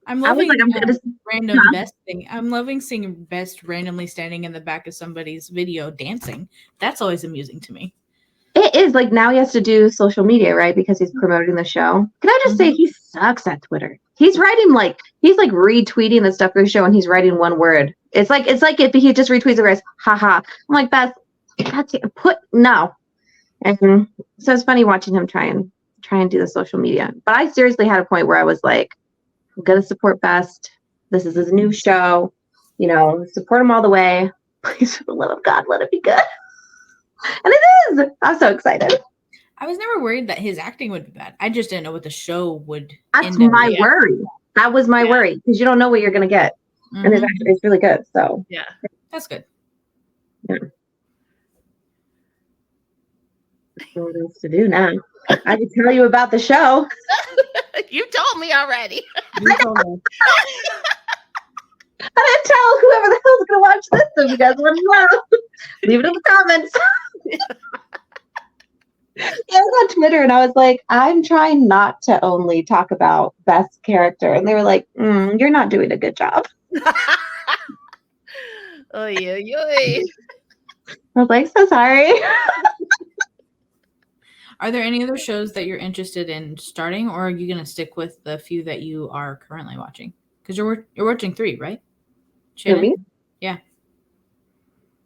I'm loving random Best thing. I'm loving seeing Best randomly standing in the back of somebody's video dancing. That's always amusing to me. It is. Like, now he has to do social media, right? Because he's promoting the show. Can I just say he sucks at Twitter? He's writing he's retweeting the stuff for the show, and he's writing one word. It's like if he just retweets it as haha. I'm like, Beth, no. And so it's funny watching him try and do the social media. But I seriously had a point where I was like, I'm gonna support Best. This is his new show. Support him all the way. Please, for the love of God, let it be good. And it is. I'm so excited. I was never worried that his acting would be bad. I just didn't know what the show would. That's my worry. That was my worry, because you don't know what you're gonna get, and it's really good. So yeah, that's good. Yeah. What else to do now? I can tell you about the show. You told me already. I didn't tell whoever the hell's gonna watch this. So if you guys want to know, leave it in the comments. I was on Twitter and I was like, I'm trying not to only talk about Best character, and they were like, you're not doing a good job. Oy. I was like, so sorry. Are there any other shows that you're interested in starting, or are you going to stick with the few that you are currently watching? Because you're watching 3, right? Shannon? Me? Yeah.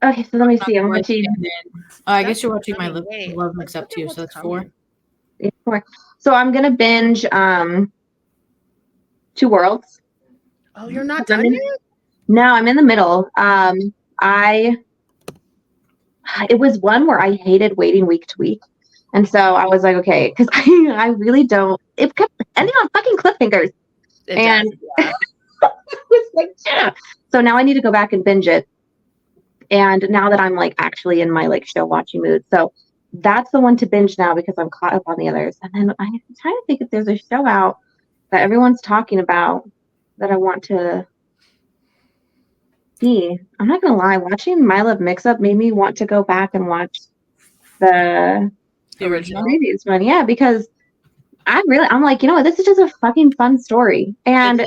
Okay, so let me see. I'm watching. I guess you're watching My Wait, Love let's Mix Up look at too, what's so that's coming. 4. So I'm gonna binge Two Worlds. Oh, you're not done yet? No, I'm in the middle. It was one where I hated waiting week to week. And so I was like, okay, because I really don't. It kept ending on fucking cliffhangers. It And does, yeah. I was like, yeah. So now I need to go back and binge it. And now that I'm like actually in my like show watching mood. So that's the one to binge now because I'm caught up on the others. And then I'm trying to think if there's a show out that everyone's talking about that I want to see. I'm not gonna lie, watching My Love Mix Up made me want to go back and watch the original previous one. Yeah, because I'm like, you know what, this is just a fucking fun story. And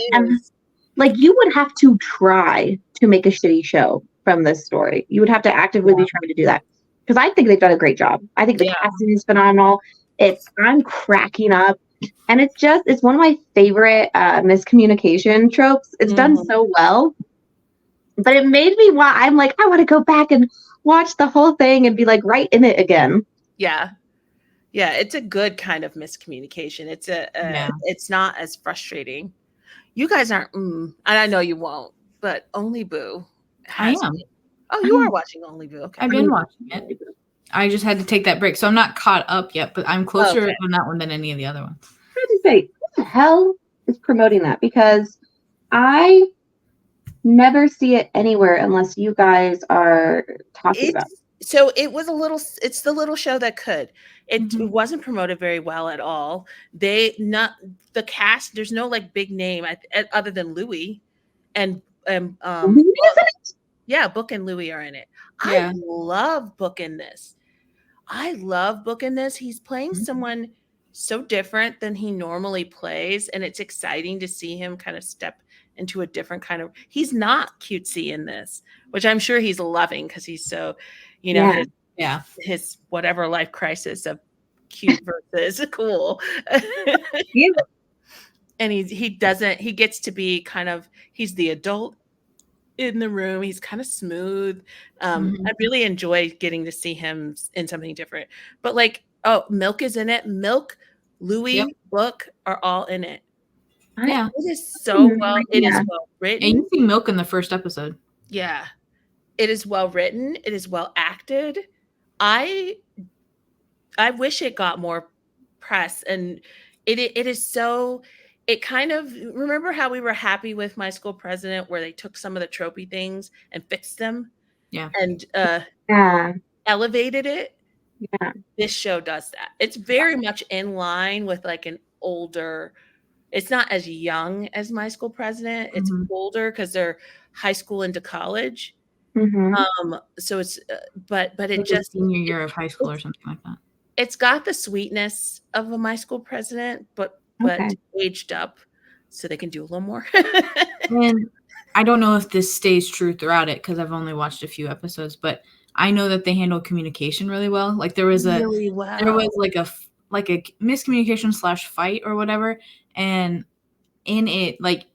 like you would have to try to make a shitty show from this story. You would have to actively be trying to do that. Because I think they've done a great job. I think the casting is phenomenal. I'm cracking up. And it's one of my favorite miscommunication tropes. It's done so well. But it made me I'm like, I want to go back and watch the whole thing and be like right in it again. Yeah. Yeah, it's a good kind of miscommunication. It's not as frustrating. You guys aren't, and I know you won't, but Only Boo has. I am. Oh, you are watching Only Boo. Okay. I've been watching it. I just had to take that break. So I'm not caught up yet, but I'm closer on that one than any of the other ones. I have to say, who the hell is promoting that? Because I never see it anywhere unless you guys are talking about it. So it's the little show that could. It wasn't promoted very well at all. The cast, there's no like big name other than Louis and yeah, Book and Louis are in it. Yeah. I love Book in this. He's playing someone so different than he normally plays, and it's exciting to see him kind of step into a different kind of. He's not cutesy in this, which I'm sure he's loving because he's so, his whatever life crisis of cute versus cool. And he gets to be kind of, he's the adult in the room. He's kind of smooth. I really enjoy getting to see him in something different. But like, Milk is in it. Milk, Louis, Book are all in it. Yeah, it is so well. It is well written. And you see Milk in the first episode. Yeah, it is well written. It is well acted. I wish it got more press, and it is so. It kind of, remember how we were happy with My School President, where they took some of the tropey things and fixed them, and elevated it. Yeah, this show does that. It's very much in line with like an older. It's not as young as My School President. It's older because they're high school into college. So it's, but it like just senior year of high school or something like that. It's got the sweetness of a My School President, but aged up, so they can do a little more. And I don't know if this stays true throughout it because I've only watched a few episodes, but I know that they handle communication really well. Like there was like a miscommunication / fight or whatever, and in it, like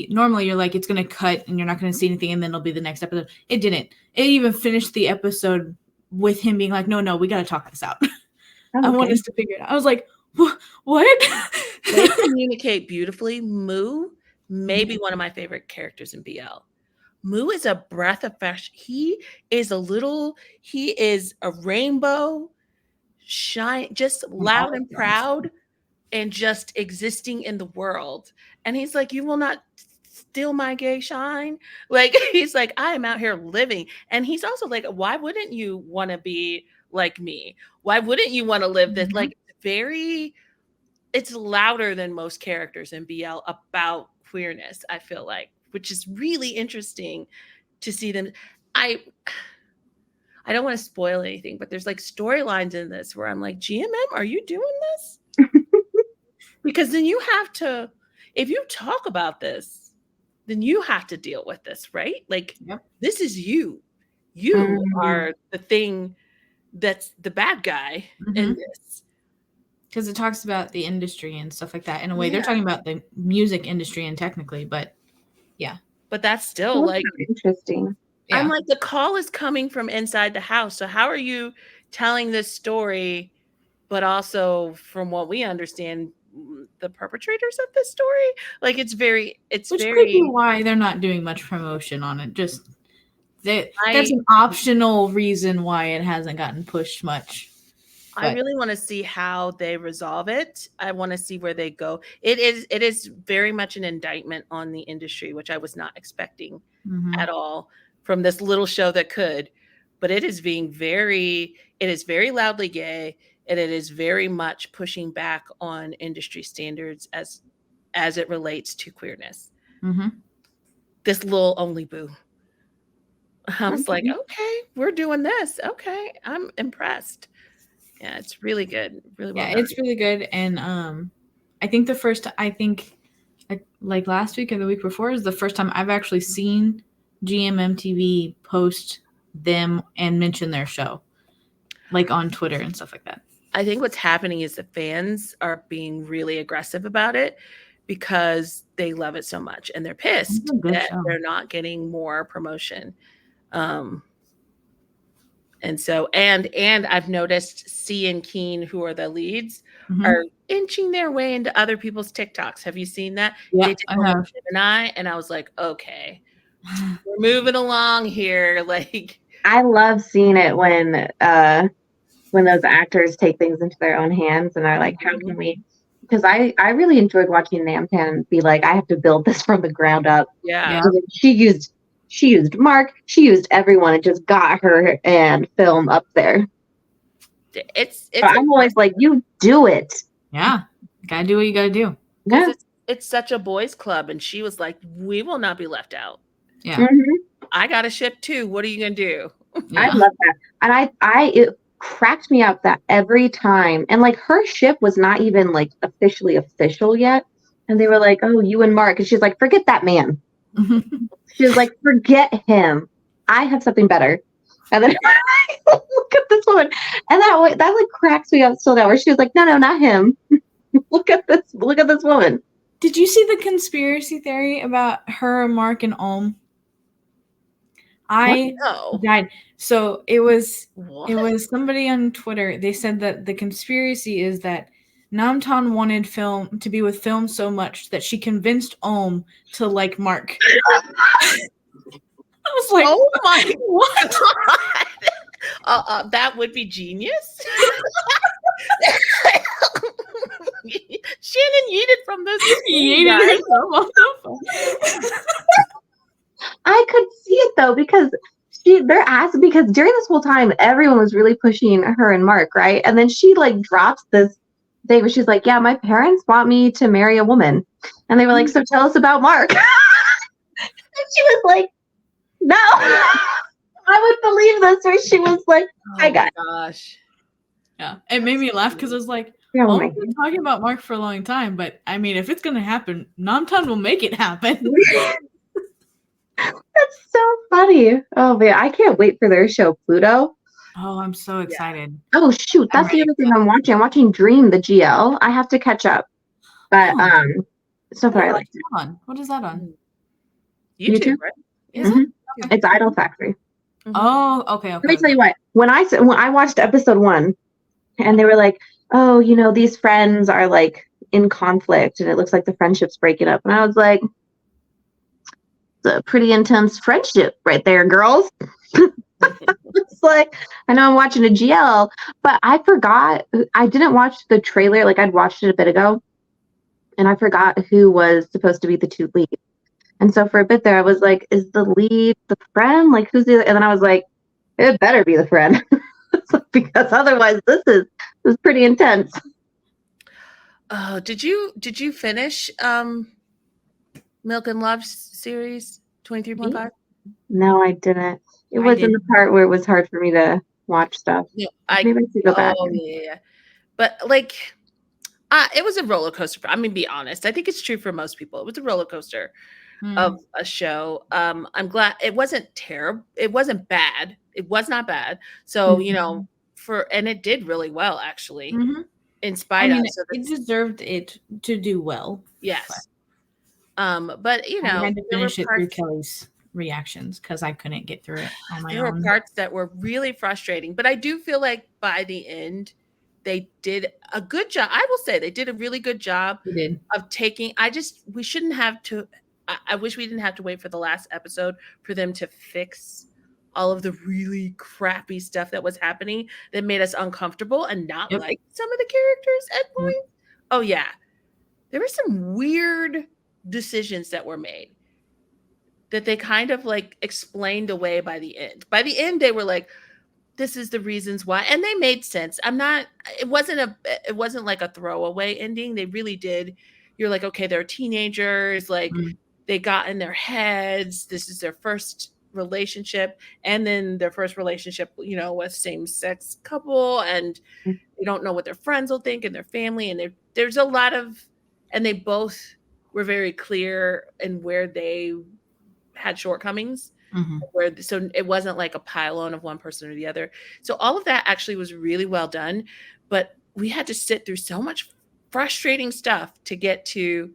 normally you're like, it's gonna cut and you're not gonna see anything, and then it'll be the next episode. It didn't. It even finished the episode with him being like, no, we gotta talk this out. I want us to figure it out. I was like, what? They communicate beautifully. Moo may be one of my favorite characters in BL. Moo is a breath of fresh. He is a rainbow, shine, just loud and proud, and just existing in the world. And he's like, you will not steal my gay shine. Like, he's like, I am out here living. And he's also like, why wouldn't you want to be like me? Why wouldn't you want to live this? Like, it's louder than most characters in BL about queerness, I feel like, which is really interesting to see them. I don't want to spoil anything, but there's like storylines in this where I'm like, GMM, are you doing this? Because then you have to, if you talk about this, then you have to deal with this, right? Like, this is you. You are the thing that's the bad guy in this. Because it talks about the industry and stuff like that. In a way, they're talking about the music industry and technically, but yeah. But that's still like interesting. Yeah. I'm like, the call is coming from inside the house. So how are you telling this story, but also from what we understand, the perpetrators of this story? Like it's Which could be why they're not doing much promotion on it. Just that's an optional reason why it hasn't gotten pushed much. I really want to see how they resolve it. I want to see where they go. It is very much an indictment on the industry, which I was not expecting at all from this little show that could. But it is very loudly gay, and it is very much pushing back on industry standards as it relates to queerness. This little only boo. I was like, okay, we're doing this. Okay, I'm impressed. Yeah, it's really good. Really well done. It's really good. And I think like last week or the week before is the first time I've actually seen GMMTV post them and mention their show, like on Twitter and stuff like that. I think what's happening is the fans are being really aggressive about it because they love it so much and they're pissed that they're not getting more promotion. And so, and I've noticed C and Keen, who are the leads, are inching their way into other people's TikToks. Have you seen that? Yeah, they did Gemini, and I was like, okay, we're moving along here. Like, I love seeing it when those actors take things into their own hands and are like, how can we? Because I really enjoyed watching Namtan be like, I have to build this from the ground up. Yeah. She used Mark. She used everyone and just got her and film up there. I'm always like, you do it. Yeah. Gotta do what you gotta do. Yeah. It's such a boys' club. And she was like, we will not be left out. Yeah. I got a ship too. What are you going to do? Yeah. I love that. And it cracked me up that every time. And like her ship was not even like officially official yet. And they were like, oh, you and Mark. And she's like, forget that man. She was like, forget him. I have something better. And then look at this woman. And that like cracks me up so that where she was like, no, not him. Look at this woman. Did you see the conspiracy theory about her, Mark, and Ohm? I died. So it was somebody on Twitter. They said that the conspiracy is that Namtan wanted film to be with film so much that she convinced Ohm to like Mark. I was like, oh my what? God. That would be genius. Shannon yeeted from this. I could see it though because because during this whole time everyone was really pushing her and Mark, right? And then she like drops this thing where she's like, yeah, my parents want me to marry a woman. And they were like, so tell us about Mark. And she was like, no. I would believe this where she was like, I got it. Gosh. Yeah. It made me laugh because I was like, we've been talking about Mark for a long time, but I mean, if it's gonna happen, Namtan will make it happen. That's so funny. Oh man, I can't wait for their show, Pluto. Oh, I'm so excited. Oh shoot, that's the other thing I'm watching. I'm watching Dream, the GL. I have to catch up. But so far I like it. What is that on? YouTube, right? Is it? It's Idol Factory. Oh, okay. Let me tell you what. When I watched episode 1 and they were like, oh, you know, these friends are like in conflict and it looks like the friendship's breaking up. And I was like, it's a pretty intense friendship right there, girls. It's like, I know I'm watching a GL, but I forgot. I didn't watch the trailer. Like I'd watched it a bit ago and I forgot who was supposed to be the two leads. And so for a bit there, I was like, is the lead the friend? Like who's the other? And then I was like, it better be the friend. Because otherwise this is pretty intense. Oh, did you finish Milk and Love series 23.5? No, I didn't. It was in the part where it was hard for me to watch stuff. Yeah, maybe I should go back. Yeah. But like it was a roller coaster. I mean, be honest. I think it's true for most people. It was a roller coaster. of a show. I'm glad it wasn't terrible. It wasn't bad. It was not bad. So, you know, and it did really well actually, in spite of. So it deserved it to do well. Yes. But you know, I had to finish it through parts, Kelly's reactions because I couldn't get through it on my there own. were parts that were really frustrating, but I do feel like by the end, they did a good job. I will say they did a really good job We did. of taking. We shouldn't have to. I wish we didn't have to wait for the last episode for them to fix all of the really crappy stuff that was happening that made us uncomfortable and not like some of the characters at points. Oh yeah, there were some weird decisions that were made that they kind of like explained away by the end. By the end, they were like, this is the reasons why, and they made sense. It wasn't like a throwaway ending. They really did. You're like, okay, they're teenagers, like they got in their heads, this is their first relationship, and then their first relationship, you know, with same-sex couple, and they don't know what their friends will think and their family, and there's a lot of, and they both were very clear in where they had shortcomings. So it wasn't like a pile on of one person or the other. So all of that actually was really well done, but we had to sit through so much frustrating stuff to get to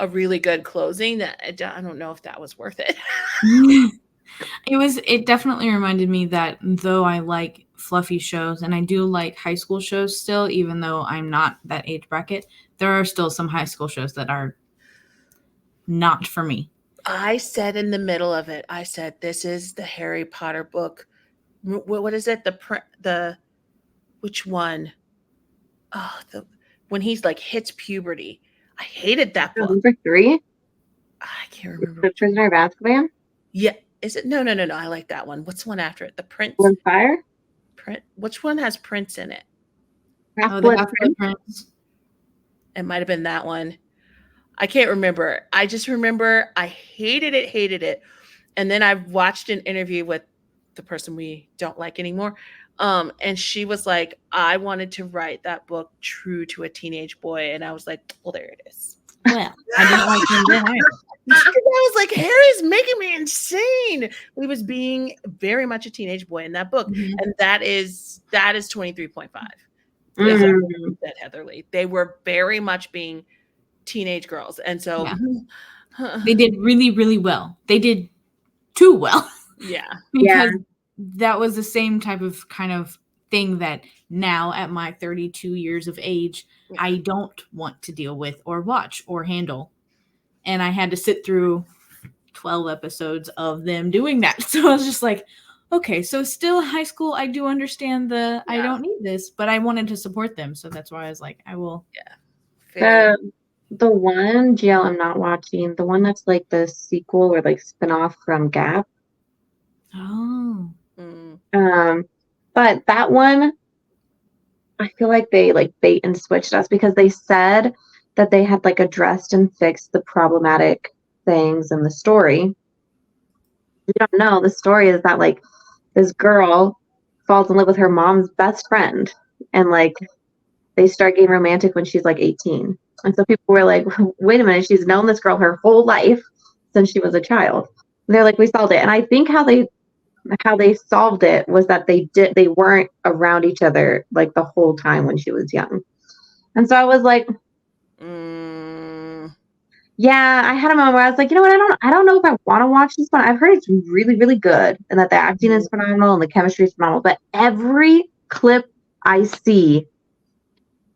a really good closing that I don't know if that was worth it. It definitely reminded me that though I like fluffy shows and I do like high school shows still, even though I'm not that age bracket, there are still some high school shows that are not for me. I said in the middle of it, I said, this is the Harry Potter book. What is it? Which one? Oh, when he's like hits puberty. I hated that book. Number 3? I can't remember. The Prisoner of Azkaban? Yeah. Is it? No. I like that one. What's the one after it? The Prince? Blood Fire? Which one has Prince in it? Half-Blood Prince? It might have been that one. I can't remember. I just remember I hated it. And then I watched an interview with the person we don't like anymore. And she was like, I wanted to write that book true to a teenage boy. And I was like, well, there it is. Well, I didn't like him then either. I was like, Harry's making me insane. He was being very much a teenage boy in that book. And that is 23.5. That Heatherly. They were very much being teenage girls, and so they did really, really well. They did too well. Because that was the same type of kind of thing that now at my 32 years of age, I don't want to deal with or watch or handle. And I had to sit through 12 episodes of them doing that. So I was just like, okay, so still high school, I do understand I don't need this, but I wanted to support them. So that's why I was like, I will. The one GL I'm not watching, the one that's like the sequel or like spinoff from Gap. Oh. But that one, I feel like they like bait and switched us because they said that they had like addressed and fixed the problematic things in the story. We don't know. The story is that like this girl falls in love with her mom's best friend, and like they start getting romantic when she's like 18. And so people were like, wait a minute, she's known this girl her whole life since she was a child. And they're like, we solved it. And I think how they solved it was that they weren't around each other like the whole time when she was young. And so I was like, yeah, I had a moment where I was like, you know what, I don't know if I want to watch this one. I've heard it's really, really good and that the acting is phenomenal and the chemistry is phenomenal. But every clip I see,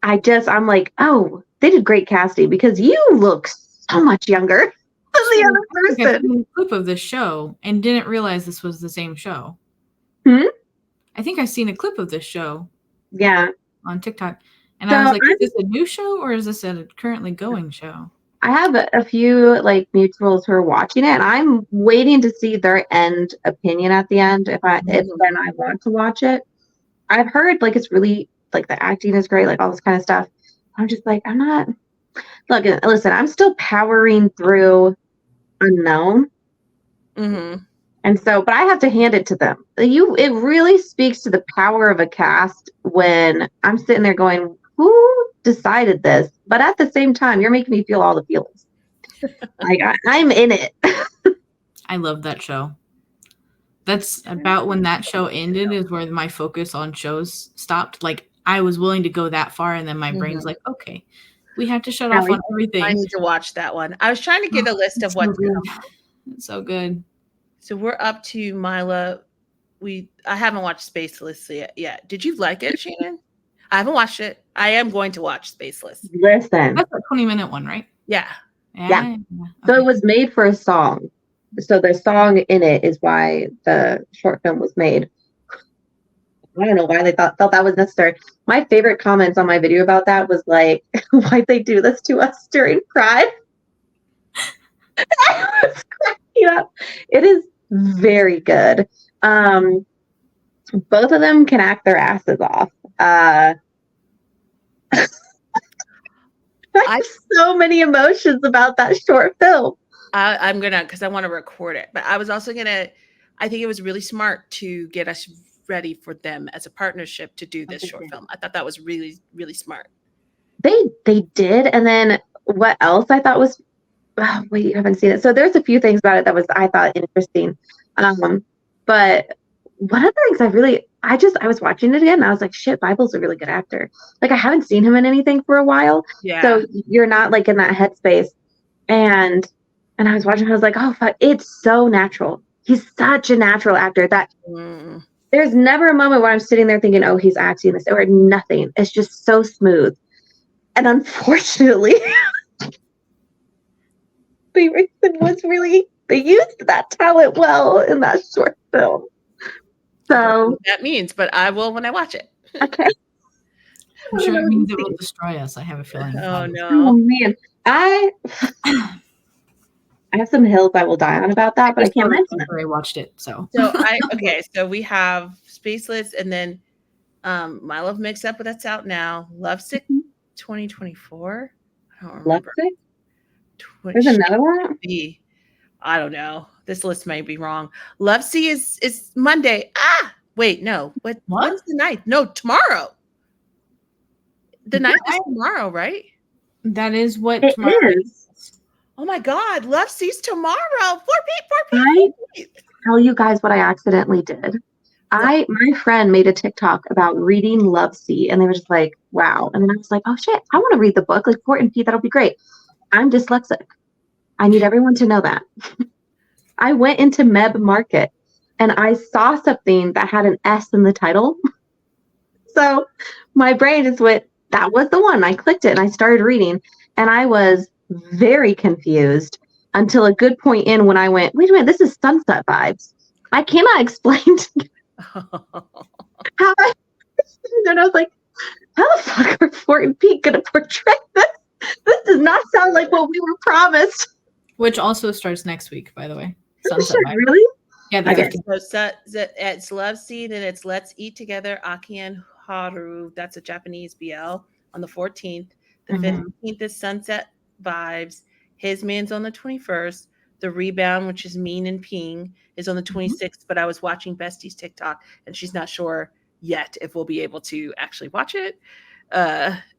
I'm like, oh, they did great casting because you look so much younger than the other person. I've seen a clip of this show and didn't realize this was the same show. I think I've seen a clip of this show. Yeah. On TikTok. And I was like, is this a new show or is this a currently going show? I have a few like mutuals who are watching it, and I'm waiting to see their end opinion at the end if then I want to watch it. I've heard like it's really like the acting is great, like all this kind of stuff. I'm just like, I'm not. Look, listen, I'm still powering through Unknown, and so, but I have to hand it to them. It really speaks to the power of a cast when I'm sitting there going, who decided this? But at the same time, you're making me feel all the feelings. Like I'm in it. I love that show. That's about when that show ended is where my focus on shows stopped. Like I was willing to go that far, and then my brain's like, okay, we have to shut off on everything. I need to watch that one. I was trying to get a list of what's good. It's so good. So we're up to Mila. I haven't watched Spaceless yet. Did you like it, Shannon? I haven't watched it. I am going to watch Spaceless. Listen. That's a 20-minute one, right? Yeah. Yeah. Okay. So it was made for a song. So the song in it is why the short film was made. I don't know why they felt that was necessary. My favorite comments on my video about that was like, why'd they do this to us during Pride? I was cracking up. It is very good. Both of them can act their asses off. I have so many emotions about that short film. I'm gonna, because I want to record it, but I was also gonna, I think it was really smart to get us ready for them as a partnership to do this short film. I thought that was really, really smart. They did. And then what else I thought was, oh, wait, you haven't seen it. So there's a few things about it that was, I thought, interesting. But one of the things I was watching it again and I was like, shit, Bible's a really good actor. Like I haven't seen him in anything for a while. Yeah. So you're not like in that headspace. And I was watching, I was like, oh, fuck, it's so natural. He's such a natural actor that there's never a moment where I'm sitting there thinking, oh, he's acting this or nothing. It's just so smooth. And unfortunately, the reason was really, they used that talent well in that short film. So that means, but I will when I watch it. Okay. I'm sure it means it will destroy us. I have a feeling. Oh no. Oh man. I have some hills I will die on about that, but I can't mention it. I watched it, so so we have Spaceless, and then My Love Mix Up, but that's out now. Lovesick 2024. I don't remember. Lovesick? There's another one? I don't know. This list may be wrong. Lovesick is Monday. Wait, no. What's the 9th? No, tomorrow. The 9th is tomorrow, right? That is what it tomorrow is. Oh my God, Lovesick's tomorrow. 4 p.m. I tell you guys what I accidentally did. My friend made a TikTok about reading Lovesick, and they were just like, wow. And then I was like, oh shit, I want to read the book, like Fort and Pete, that'll be great. I'm dyslexic. I need everyone to know that. I went into Meb Market and I saw something that had an S in the title. So my brain just went, that was the one. I clicked it and I started reading, and I was very confused until a good point in when I went, wait a minute, this is Sunset Vibes. I cannot explain to you how and I was like, how the fuck are Fort and Pete going to portray this? This does not sound like what we were promised. Which also starts next week, by the way. Sunset really? Yeah. Okay. So it's Lovesick, and it's Let's Eat Together, Aki and Haru. That's a Japanese BL on the 14th. The 15th is Sunset Vibes. His Man's on the 21st. The Rebound, which is Mean and Ping, is on the 26th. But I was watching Bestie's TikTok, and she's not sure yet if we'll be able to actually watch it.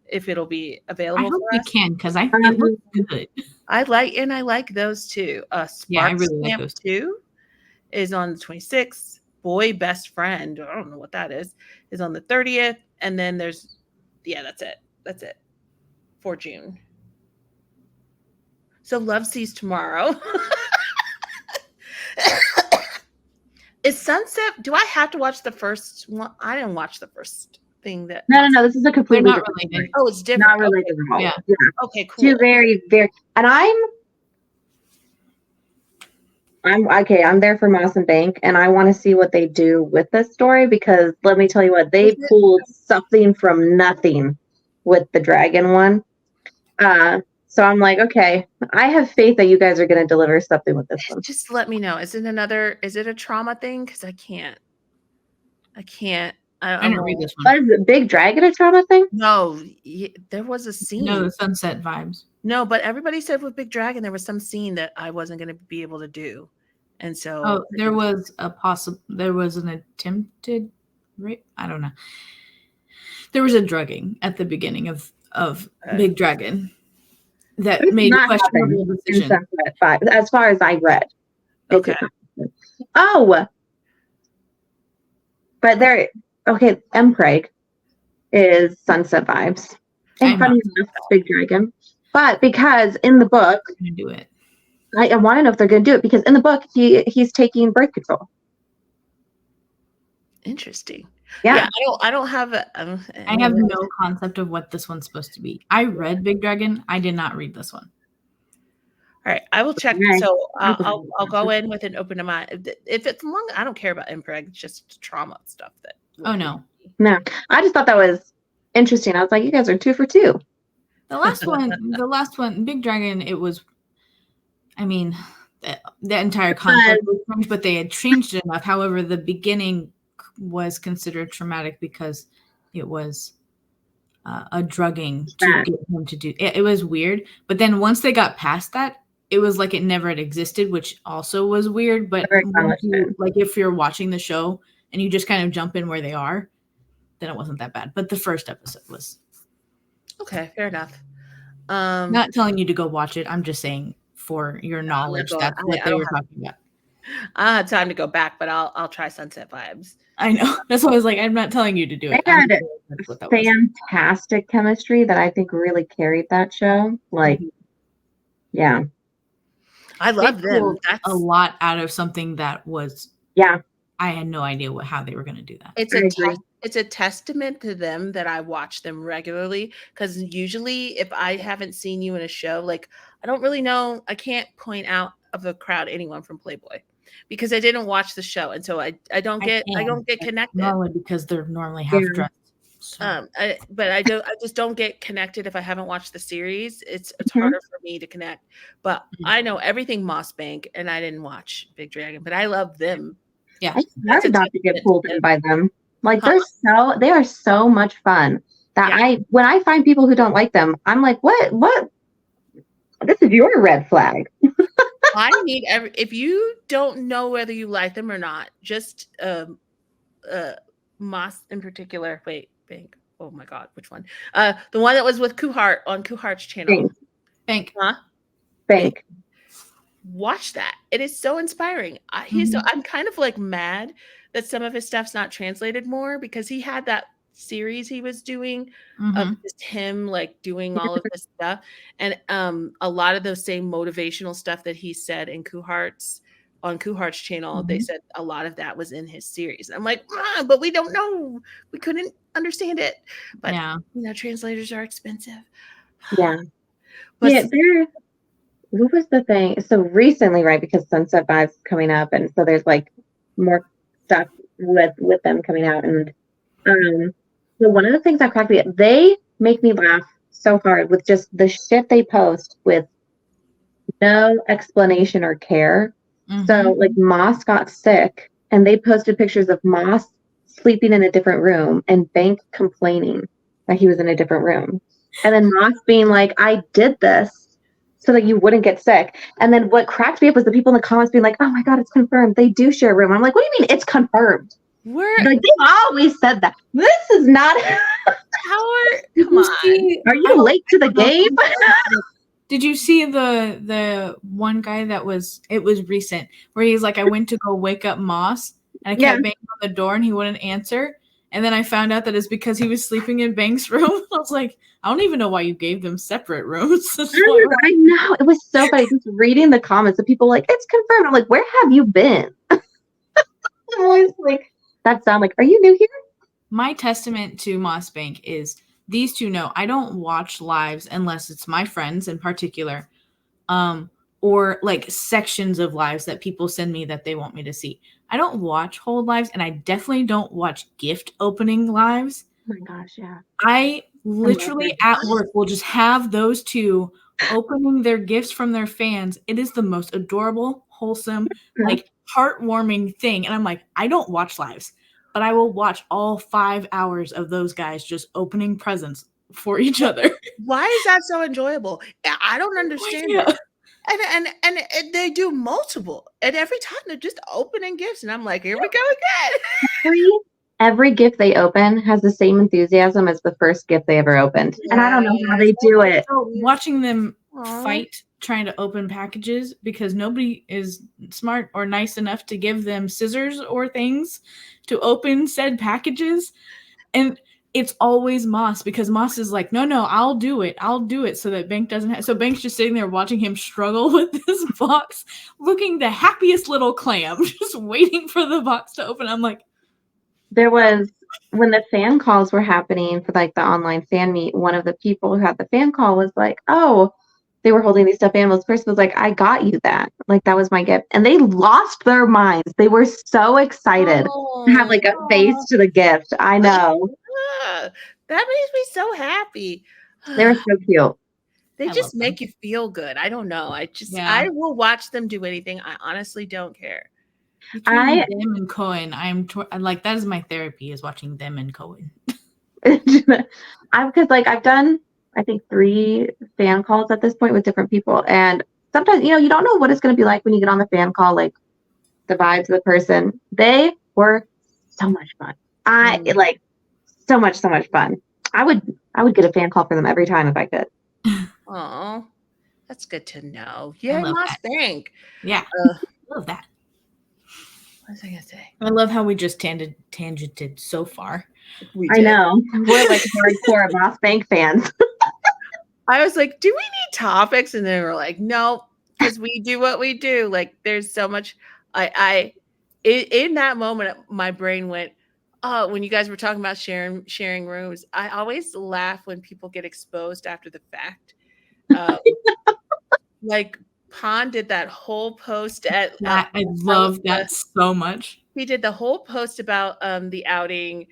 If it'll be available. I hope we can, because I think it looks good. I like those too. Yeah, I really like those too. Is on the 26th. Boy Best Friend, I don't know what that is on the 30th. And then there's, that's it for June. So Lovesick's tomorrow. Is Sunset, do I have to watch the first one? I didn't watch the first thing that. No, this is a completely different related. Oh, it's different. Not related at all. Yeah. Okay, cool. Two very, very, and I'm there for Moss and Bank, and I want to see what they do with this story, because let me tell you what, they pulled something from nothing with the dragon one. So I'm like, okay, I have faith that you guys are going to deliver something with this one. Just let me know. Is it a trauma thing? Because I can't. I didn't read this one. But is it Big Dragon a trauma thing? No, there was a scene. No, the Sunset Vibes. No, but everybody said with Big Dragon there was some scene that I wasn't going to be able to do, and so there was an attempted rape. I don't know. There was a drugging at the beginning of Big Dragon that made a questionable decision. As far as I read. Okay. Oh, but Mpreg is Sunset Vibes. And funny enough, Big Dragon. But because in the book, going to do it. I want to know if they're going to do it because in the book he's taking birth control. Interesting. Yeah. I don't have I have no concept of what this one's supposed to be. I read Big Dragon. I did not read this one. All right, I will check. Okay. So I'll go in with an open mind. If it's long, I don't care about Impreg. It's just trauma stuff that. Oh no. I just thought that was interesting. I was like, you guys are 2 for 2. The last one, Big Dragon. It was. I mean, the entire concept was changed, but they had changed it enough. However, the beginning was considered traumatic because it was a drugging to get him to do it. It was weird. But then once they got past that, it was like it never had existed, which also was weird. But if you're watching the show and you just kind of jump in where they are, then it wasn't that bad. But the first episode was. Okay, fair enough. Not telling you to go watch it. I'm just saying for your knowledge, that's what they were talking about. I had time to go back, but I'll try Sunset Vibes. I know. That's why I was like, I'm not telling you to do it. They had fantastic chemistry that I think really carried that show. Like, yeah. I love them. That's a lot out of something that was. Yeah. I had no idea how they were going to do that. It's a testament to them that I watch them regularly because usually if I haven't seen you in a show, like I don't really know, I can't point out of the crowd anyone from Playboy because I didn't watch the show, and so I don't get connected. Normally because they're normally half dressed. So. But I just don't get connected if I haven't watched the series. It's harder for me to connect. But I know everything Moss Bank, and I didn't watch Big Dragon, but I love them. Yeah, I started not to get pulled in by them. Like they are so much fun that when I find people who don't like them, I'm like, what? This is your red flag. I need if you don't know whether you like them or not, just Moss in particular. Wait, Bank. Oh my God, which one? The one that was with Kuhart on Kuhart's channel. Bank. Huh? Bank. Watch that. It is so inspiring. I'm kind of like mad that some of his stuff's not translated more because he had that series he was doing of just him like doing all of this stuff, and a lot of those same motivational stuff that he said in Kuhart's channel, they said a lot of that was in his series. I'm like, but we don't know, we couldn't understand it. But translators are expensive. But what was the thing? So recently, right, because Sunset Vibes is coming up, and so there's like more stuff with them coming out, and so one of the things that cracked me up, they make me laugh so hard with just the shit they post with no explanation or care. So like Moss got sick, and they posted pictures of Moss sleeping in a different room and Bank complaining that he was in a different room, and then Moss being like, "I did this so that you wouldn't get sick." And then what cracked me up was the people in the comments being like, "Oh my God, it's confirmed. They do share a room." I'm like, what do you mean it's confirmed? Like, they've always said that. This is not. Come on. Are you late to the game? Did you see the one guy it was recent where he's like, I went to go wake up Moss and I kept banging on the door and he wouldn't answer. And then I found out that it's because he was sleeping in Bank's room. I was like, I don't even know why you gave them separate rooms. I know. It was so funny. Just reading the comments of people like, it's confirmed. I'm like, where have you been? I was like, that sound like, are you new here? My testament to Moss Bank is these two know I don't watch lives unless it's my friends in particular, or like sections of lives that people send me that they want me to see. I don't watch whole lives, and I definitely don't watch gift opening lives. Oh my gosh, yeah. I literally at work will just have those two opening their gifts from their fans. It is the most adorable, wholesome, like heartwarming thing. And I'm like, I don't watch lives, but I will watch all 5 hours of those guys just opening presents for each other. Why is that so enjoyable? I don't understand it. And they do multiple, and every time they're just opening gifts, and I'm like, here we go again. Every gift they open has the same enthusiasm as the first gift they ever opened, and I don't know how they do it. So watching them fight trying to open packages because nobody is smart or nice enough to give them scissors or things to open said packages. And it's always Moss because Moss is like, no, I'll do it. So that Bank doesn't have. So Bank's just sitting there watching him struggle with this box, looking the happiest little clam, just waiting for the box to open. I'm like, there was, when the fan calls were happening for like the online fan meet, one of the people who had the fan call was like, oh, they were holding these stuffed animals. The person was like, I got you that. Like, that was my gift. And they lost their minds. They were so excited to have like a face to the gift. I know. That makes me so happy. They were so cute. They just make you feel good. I don't know. I will watch them do anything. I honestly don't care. Between them and Cohen, I'm like, that is my therapy, is watching them and Cohen. Because like I've done, I think 3 fan calls at this point with different people, and sometimes you don't know what it's going to be like when you get on the fan call, like the vibes of the person. They were so much fun. Like so much fun. I would get a fan call for them every time if I could. Oh, that's good to know. Yeah, Moss Bank. Yeah, love that. What was I gonna say? I love how we just tangented so far. I know. We're like hardcore Moss Bank fans. I was like, do we need topics? And then we're like, no, because we do what we do. Like, there's so much. In that moment, my brain went, oh, when you guys were talking about sharing rooms, I always laugh when people get exposed after the fact. Like, Pond did that whole post I love that so much. He did the whole post about the outing.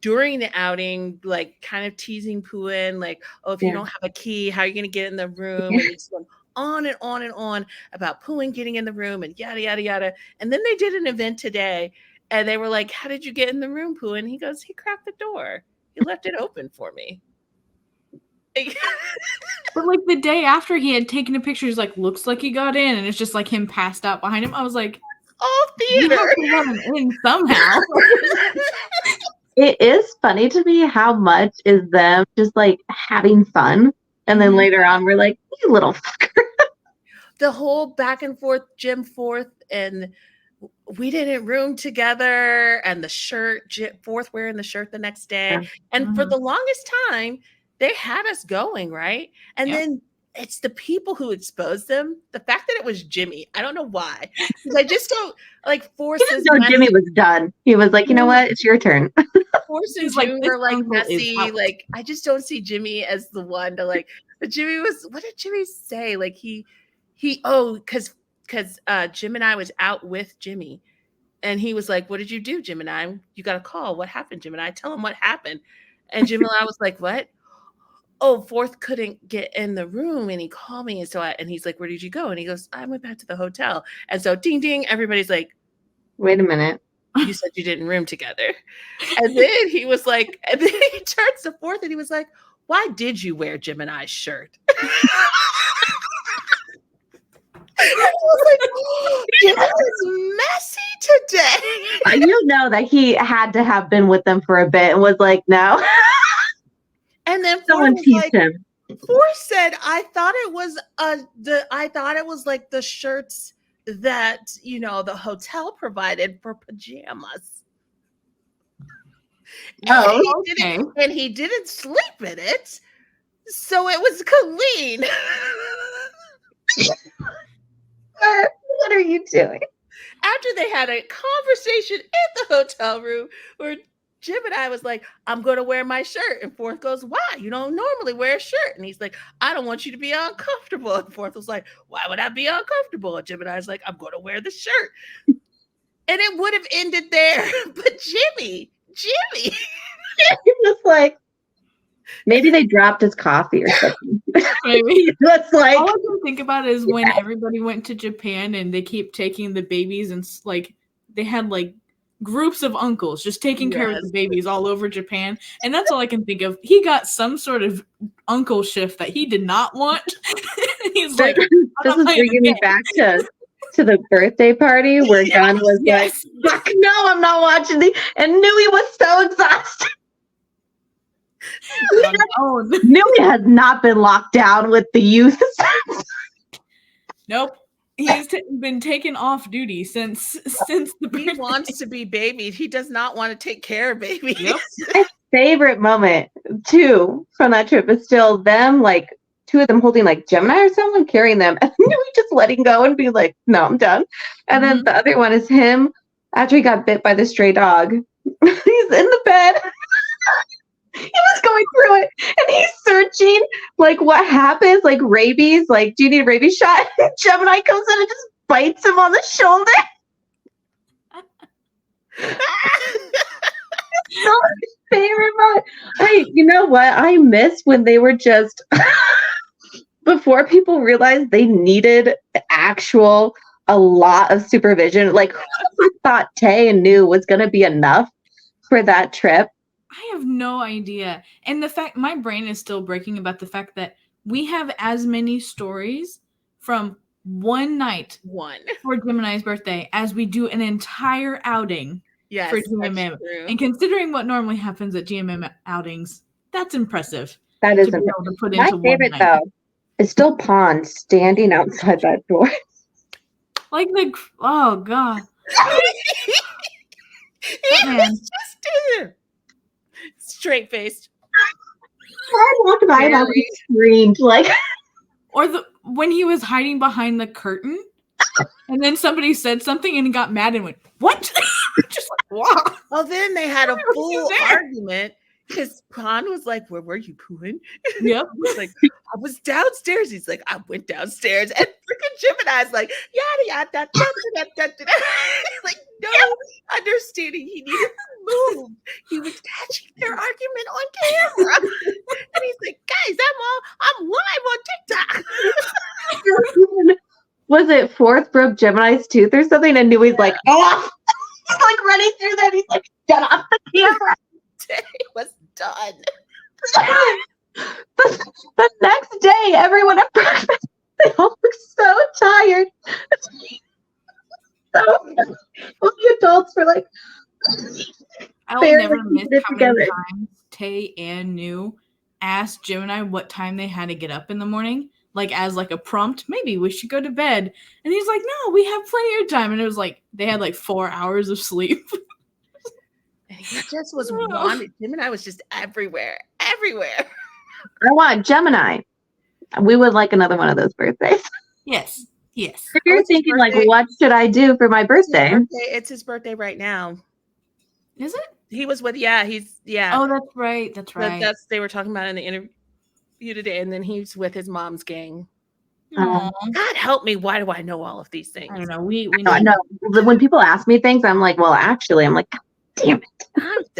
During the outing, like kind of teasing Pooin, like, oh, if you don't have a key, how are you going to get in the room? And it's going on and on and on about Pooin getting in the room and yada, yada, yada. And then they did an event today and they were like, how did you get in the room, Pooin? He goes, he cracked the door. He left it open for me. But like the day after he had taken a picture, he's like, looks like he got in. And it's just like him passed out behind him. I was like, oh, theater. You have to let him in somehow. It is funny to me how much is them just like having fun. And then later on, we're like, you little fucker. The whole back and forth, Jim Fourth, and we didn't room together. And the shirt, Fourth wearing the shirt the next day. Yeah. And for the longest time, they had us going, right? And then it's the people who exposed them. The fact that it was Jimmy, I don't know why. Because I just don't like forces. No, Jimmy was done. He was like, you know what? It's your turn. Force and Jimmy were like messy. Like, I just don't see Jimmy as the one to like. But Jimmy was. What did Jimmy say? Like because Jim and I was out with Jimmy, and he was like, "What did you do, Jim and I? You got a call. What happened, Jim and I? Tell him what happened." And Jim and I was like, "What?" Oh, Fourth couldn't get in the room and he called me. And he's like, where did you go? And he goes, I went back to the hotel. And so ding, ding, everybody's like, wait a minute. You said you didn't room together. And then he was like, and then he turns to Fourth and he was like, why did you wear Jim and I's shirt? I was like, oh, Jim is messy today. You know that he had to have been with them for a bit and was like, no. And then someone teased him. Forrest said, I thought it was like the shirts that the hotel provided for pajamas. Oh, and he didn't sleep in it, so it was clean. What are you doing? After they had a conversation in the hotel room where Jim and I was like, I'm going to wear my shirt. And Fourth goes, why? You don't normally wear a shirt. And he's like, I don't want you to be uncomfortable. And Fourth was like, why would I be uncomfortable? And Jim and I was like, I'm going to wear the shirt. And it would have ended there. But Jimmy. He was like, maybe they dropped his coffee or something. Maybe. That's like, all I can think about is when everybody went to Japan and they keep taking the babies and like they had like groups of uncles just taking care of the babies all over Japan. And that's all I can think of. He got some sort of uncle shift that he did not want. He's like, this is bringing me back to the birthday party where Gunn was like, fuck no, I'm not watching these. And Nui was so exhausted. Nui has not been locked down with the youth. Nope. He's been taken off duty since the birthday. He wants to be babied. He does not want to take care of babies. Yep. My favorite moment too from that trip is still them, like two of them holding like Gemini or someone carrying them, and then we just letting go and be like, no, I'm done. And then the other one is him after he got bit by the stray dog. He's in the bed. He was going through it and he's searching like what happens, like rabies, like do you need a rabies shot? Gemini comes in and just bites him on the shoulder. So my favorite moment. You know what? I miss when they were just before people realized they needed a lot of supervision. Like who thought Tay and knew was gonna be enough for that trip? I have no idea. And the fact my brain is still breaking about the fact that we have as many stories from one night for Gemini's birthday as we do an entire outing for GMM. And considering what normally happens at GMM outings, that's impressive. That is impressive. My favorite though is still Pond standing outside that door. He was just there. Straight faced. I walked by and I screamed like. Or when he was hiding behind the curtain, and then somebody said something and he got mad and went, "What?" Just like, wow. Well, then they had a full argument because Pond was like, "Where were you, Poohin?" Yep. He's like, "I was downstairs." He's like, "I went downstairs," and freaking Gemini's like, "Yada yada da da da da da." Like no understanding. He needed to move. He was catching their argument on camera, and he's like, "Guys, I'm live on TikTok." Was it fourth broke Gemini's tooth or something? And Newey's like, "Oh!" He's like running through that. He's like, "Get off the camera." Day was done. The next day, everyone at breakfast, they all look so tired. So the adults were like, I will never miss how many times Tay and New asked Gemini what time they had to get up in the morning, like as like a prompt. Maybe we should go to bed, and he's like, "No, we have plenty of time." And it was like they had like 4 hours of sleep. He just was wanted. Gemini was just everywhere. I want Gemini. We would like another one of those birthdays. Yes. If you're thinking like, what should I do for my birthday? It's his birthday right now. Is it? He was with, he's. Oh, that's right. They were talking about in the interview today, and then he's with his mom's gang. God help me. Why do I know all of these things? I don't know. We know. When people ask me things, I'm like, well, actually, I'm like, damn it.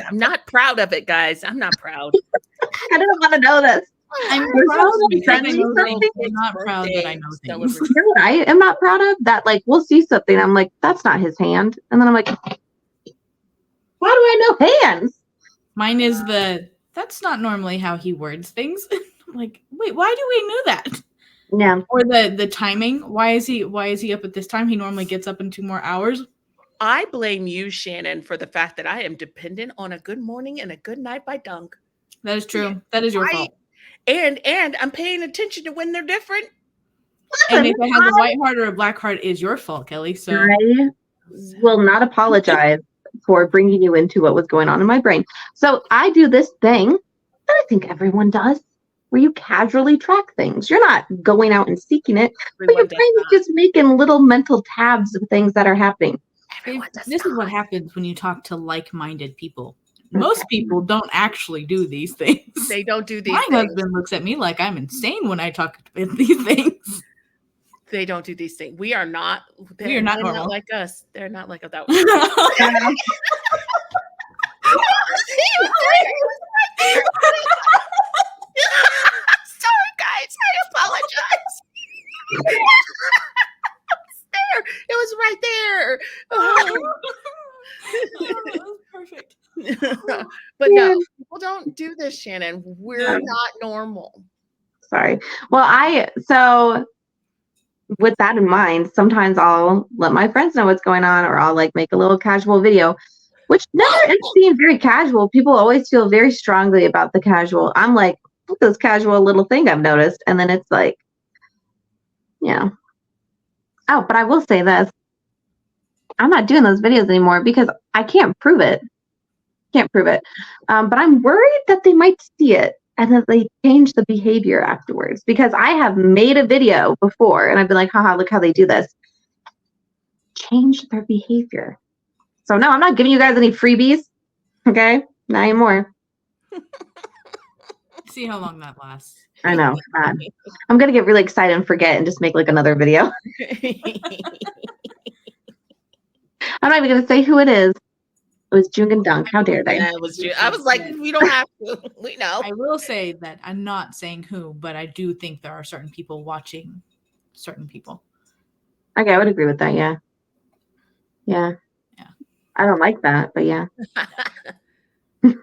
I'm not proud of it, guys. I'm not proud. I don't want to know this. I'm proud because I know things. I'm not proud that I know things. You know what I am not proud of? That like we'll see something. I'm like, that's not his hand. And then I'm like, why do I know hands? Mine is that's not normally how he words things. I'm like, wait, why do we know that? Yeah. Or the timing. Why is he up at this time? He normally gets up in 2 more hours. I blame you, Shannon, for the fact that I am dependent on a good morning and a good night by Dunk. That is true. That is your fault. And I'm paying attention to when they're different. And if it has a white heart or a black heart, is your fault, Kelly. So I will not apologize for bringing you into what was going on in my brain. So I do this thing that I think everyone does, where you casually track things. You're not going out and seeking it, but your brain is just making little mental tabs of things that are happening. This is what happens when you talk to like-minded people. Most people don't actually do these things. They don't do these things. My husband looks at me like I'm insane when I talk about these things. They don't do these things. We are not. They're not normal. Not like us. They're not like us. That Sorry, guys. I apologize. It was right there. Oh, that was perfect. But no, people don't do this, Shannon. We're not normal. Sorry. Well, so with that in mind, sometimes I'll let my friends know what's going on, or I'll like make a little casual video, which never ends being very casual. People always feel very strongly about the casual. I'm like, this casual little thing I've noticed. And then it's like, Oh, but I will say this. I'm not doing those videos anymore because I can't prove it. But I'm worried that they might see it and that they change the behavior afterwards, because I have made a video before and I've been like, haha, look how they do this. Change their behavior. So no, I'm not giving you guys any freebies. Okay? Not anymore. See how long that lasts. I know. I'm going to get really excited and forget and just make like another video. I'm not even going to say who it is. It was Jung and Dunk. How dare they? Yeah, it was Jung. I was like, we don't have to. We know. I will say that I'm not saying who, but I do think there are certain people watching certain people. Okay, I would agree with that. Yeah. Yeah. I don't like that, but yeah. Do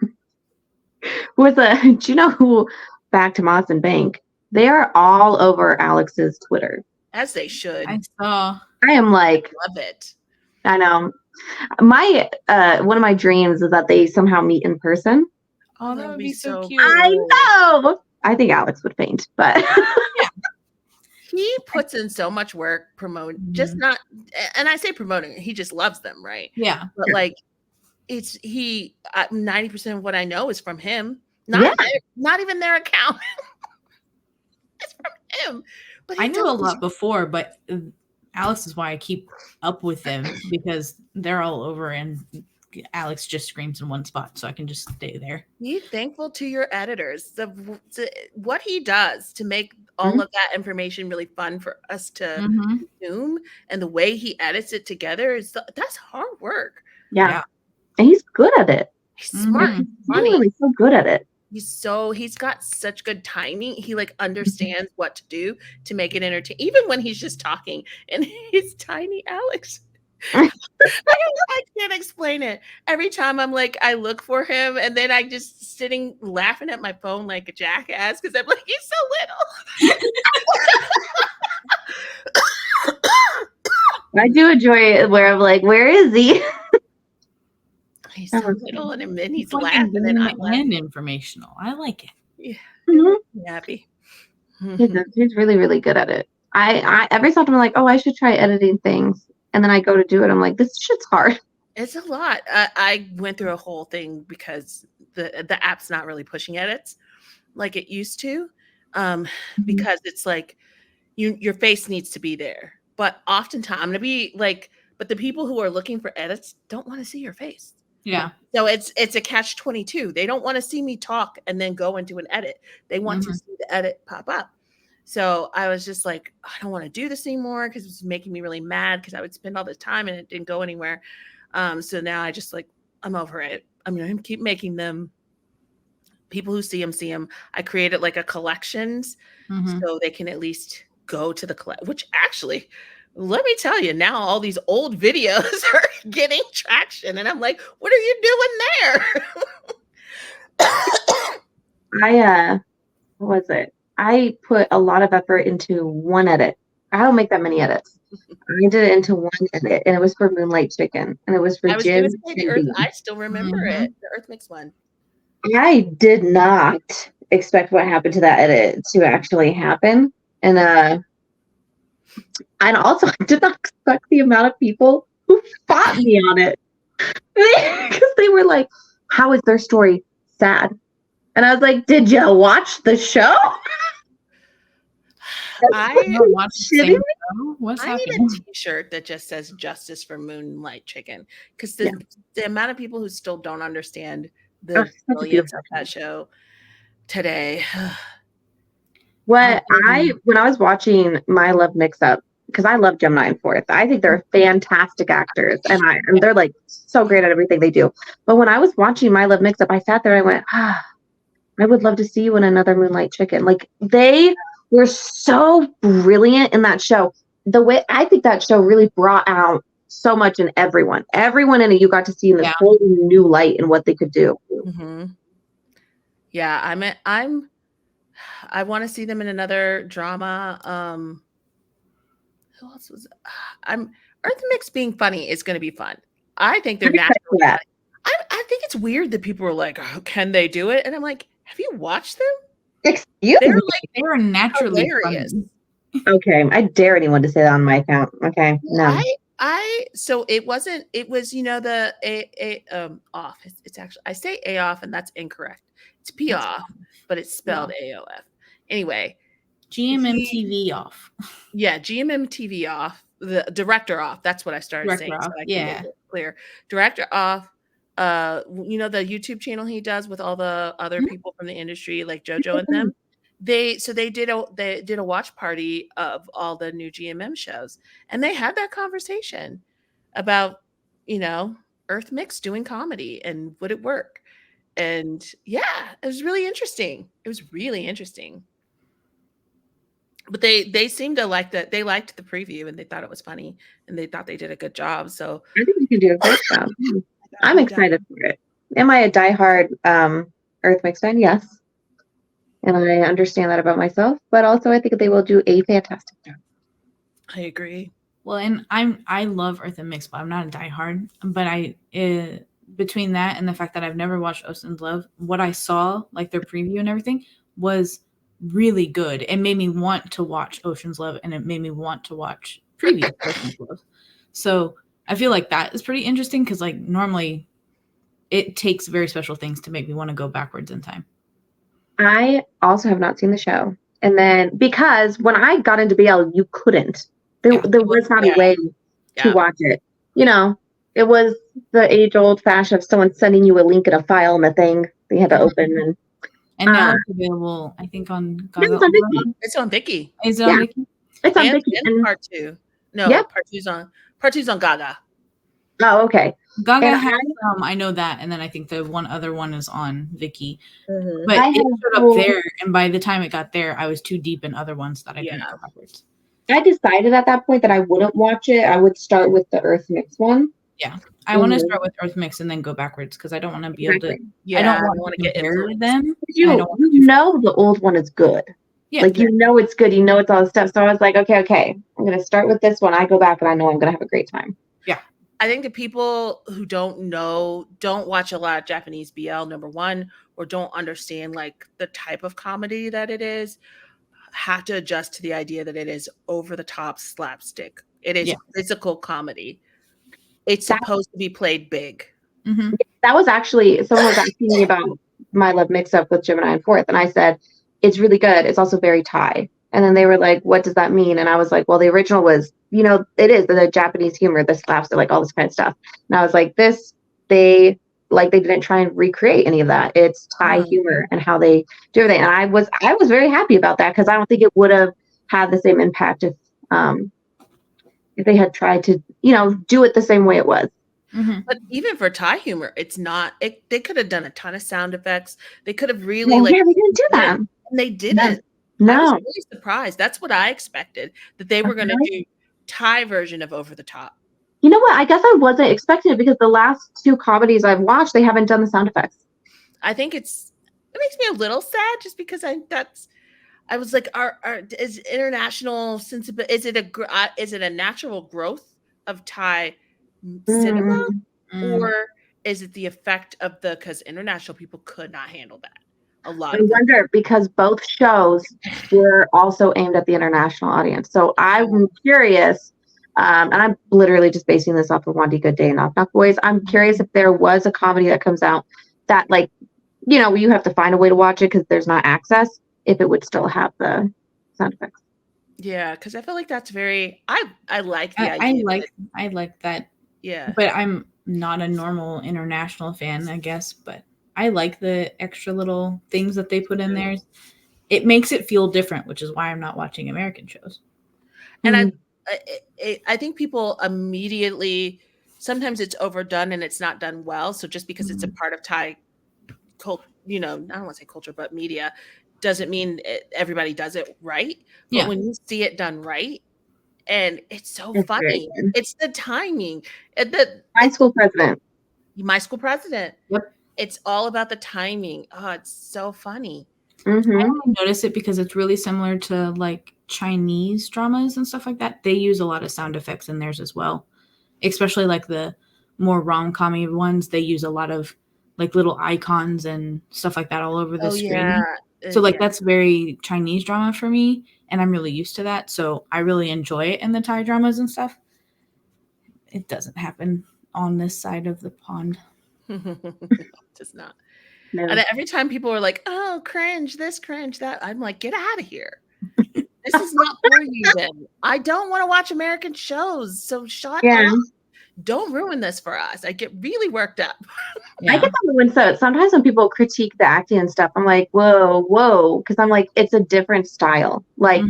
you know who back to Moss and Bank? They are all over Alex's Twitter. As they should. I saw. I am like, love it. I know. My one of my dreams is that they somehow meet in person. Oh, that would be so cute. I know. I think Alex would faint, but yeah. He puts in so much work promoting, just not, and I say promoting, he just loves them, right? Yeah. But like, it's 90% of what I know is from him. Not even their account. It's from him. But I knew a lot before, but Alex is why I keep up with them, because they're all over and Alex just screams in one spot, so I can just stay there. Be thankful to your editors. What he does to make all of that information really fun for us to consume, and the way he edits it together that's hard work. Yeah. And he's good at it. He's smart. He's funny. He's so good at it. He's got such good timing. He like understands what to do to make it entertaining, even when he's just talking and he's tiny Alex. I can't explain it. Every time I'm like, I look for him, and then I just sitting laughing at my phone like a jackass because I'm like, he's so little. I do enjoy it where I'm like, where is he? He's so little, and then he's laughing, and I'm laughing. Informational. I like it. Yeah, happy. He's really, really good at it. I every so often I'm like, oh, I should try editing things. And then I go to do it. I'm like, this shit's hard. It's a lot. I went through a whole thing because the app's not really pushing edits like it used to, because it's like your face needs to be there. But oftentimes I'm gonna be like, but the people who are looking for edits don't want to see your face. Yeah. So it's a catch-22. They don't want to see me talk and then go into an edit. They want to see the edit pop up. So I was just like, I don't want to do this anymore because it was making me really mad because I would spend all this time and it didn't go anywhere. So now I just like, I'm over it. I'm going to keep making them. People who see them. I created like a collections so they can at least go to the which actually, let me tell you, now all these old videos are getting traction. And I'm like, what are you doing there? What was it? I put a lot of effort into one edit. I don't make that many edits. I did it into one edit, and it was for Moonlight Chicken, and it was for Jim. I still remember it. The Earth Mix one. I did not expect what happened to that edit to actually happen, and also I did not expect the amount of people who fought me on it, because they were like, "How is their story sad?" And I was like, "Did you watch the show?" I need a t-shirt that just says "Justice for Moonlight Chicken," because the amount of people who still don't understand the brilliance of that show today. When I was watching My Love Mix-Up, because I love Gemini and Fourth, I think they're fantastic actors, and they're like so great at everything they do. But when I was watching My Love Mix-Up, I sat there and I went, I would love to see you in another Moonlight Chicken. Like, they were so brilliant in that show. The way I think that show really brought out so much in everyone in it. You got to see in this whole new light in what they could do. Yeah, I want to see them in another drama. Who else was Earth Mix being funny is going to be fun. I think they're natural. I think it's weird that people are like, oh, can they do it? And I'm like, have you watched them? Excuse me. They're naturally hilarious. funny. Okay, I dare anyone to say that on my account. Okay, no. So it wasn't, it was, the off. It's actually, I say A off and that's incorrect. It's P It's off, but it's spelled AOF. Anyway, GMMTV off. Yeah, GMMTV off, the director off. That's what I started Director saying, off, so I can yeah. make it clear. Director off. The YouTube channel he does with all the other people from the industry, like JoJo and them. They did a watch party of all the new GMM shows, and they had that conversation about Earth Mix doing comedy and would it work? And yeah, it was really interesting. It was really interesting. But they seemed to like that. They liked the preview and they thought it was funny and they thought they did a good job. So I think you can do a great job. I'm excited for it. Am I a diehard Earth Mix fan? Yes. And I understand that about myself, but also I think they will do a fantastic job. I agree. Well, and I love Earth and Mix, but I'm not a diehard. But between that and the fact that I've never watched Ocean's Love, what I saw, like their preview and everything, was really good. It made me want to watch Ocean's Love, and it made me want to watch previous Ocean's Love. So I feel like that is pretty interesting because, like, normally it takes very special things to make me want to go backwards in time. I also have not seen the show. And then because when I got into BL, you couldn't. There was not a way to watch it. It was the age-old fashion of someone sending you a link in a file and a thing they had to open. And now it's available, I think, on Gaga. It's on Viki. Is it on Viki? It's on Viki. And part 2. No, part two's on Gaga. Oh, okay. Gaga has I know that, and then I think the one other one is on Viki. But it showed up there, and by the time it got there, I was too deep in other ones that I couldn't go backwards. I decided at that point that I wouldn't watch it. I would start with the Earth Mix one. Yeah, I want to start with Earth Mix and then go backwards because I don't want to be able to. I don't want to compare them. The old one is good. Yeah, it's good. It's all the stuff. So I was like, okay, I'm gonna start with this one. I go back and I know I'm gonna have a great time. Yeah, I think the people who don't watch a lot of Japanese BL, number one, or don't understand like the type of comedy that it is, have to adjust to the idea that it is over the top slapstick. It is physical comedy. It's supposed to be played big. Mm-hmm. That was actually, someone was asking me about My Love Mix-Up with Gemini and Fourth, and I said, it's really good. It's also very Thai. And then they were like, what does that mean? And I was like, well, the original was, it is the Japanese humor, the slapstick, like all this kind of stuff. And I was like, they didn't try and recreate any of that. It's Thai humor and how they do everything. And I was very happy about that because I don't think it would have had the same impact if they had tried to, do it the same way it was. Mm-hmm. But even for Thai humor, it's not. They could have done a ton of sound effects. They could have really they didn't do that, and they didn't. No. I was really surprised. That's what I expected, that they were going to do Thai version of Over the Top. You know what? I guess I wasn't expecting it because the last 2 comedies I've watched, they haven't done the sound effects. I think it makes me a little sad just because I was like, is international sensibility? Is it a natural growth of Thai cinema, or is it the effect of because international people could not handle that? I wonder because both shows were also aimed at the international audience. So I'm curious, and I'm literally just basing this off of One D Good Day and Knock Knock Boys. I'm curious if there was a comedy that comes out that, like, you have to find a way to watch it because there's not access, if it would still have the sound effects. Yeah, because I feel like that's very. I like the idea. I like that. Yeah, but I'm not a normal international fan, I guess. But I like the extra little things that they put in there. It makes it feel different, which is why I'm not watching American shows. And I think people immediately, sometimes it's overdone and it's not done well. So just because it's a part of Thai culture, I don't want to say culture, but media, doesn't mean everybody does it right. But when you see it done right, and it's so funny. It's the timing. My School President. My School President. Yep. It's all about the timing. Oh, it's so funny. Mm-hmm. I only notice it because it's really similar to like Chinese dramas and stuff like that. They use a lot of sound effects in theirs as well. Especially like the more rom-com-y ones. They use a lot of like little icons and stuff like that all over the screen. Yeah. So like that's very Chinese drama for me. and I'm really used to that. So I really enjoy it in the Thai dramas and stuff. It doesn't happen on this side of the pond. Just not. No. And every time people are like, "Oh, cringe, this, cringe, that," I'm like, "Get out of here. This is not for you then. I don't want to watch American shows, so shut up. Don't ruin this for us." I get really worked up. I get that when sometimes when people critique the acting and stuff, I'm like, whoa, because I'm like, it's a different style. Like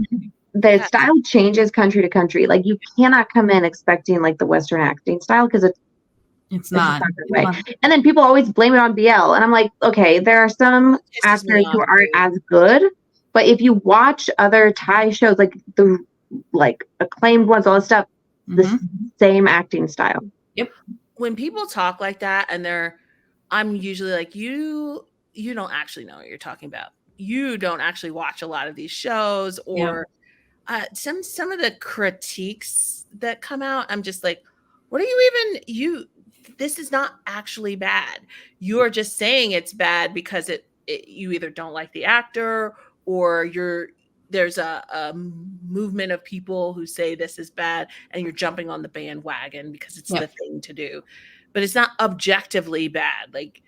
the style changes country to country. Like you cannot come in expecting like the Western acting style because it's not that way. And then people always blame it on BL, and I'm like, okay, there are some actors who aren't as good, but if you watch other Thai shows, like the acclaimed ones, all this stuff, the same acting style. Yep. When people talk like that, and I'm usually like, you don't actually know what you're talking about. You don't actually watch a lot of these shows, or some of the critiques that come out. I'm just like, what are you this is not actually bad. You're just saying it's bad because you either don't like the actor, or there's a movement of people who say this is bad, and you're jumping on the bandwagon because it's the thing to do. But it's not objectively bad. Like,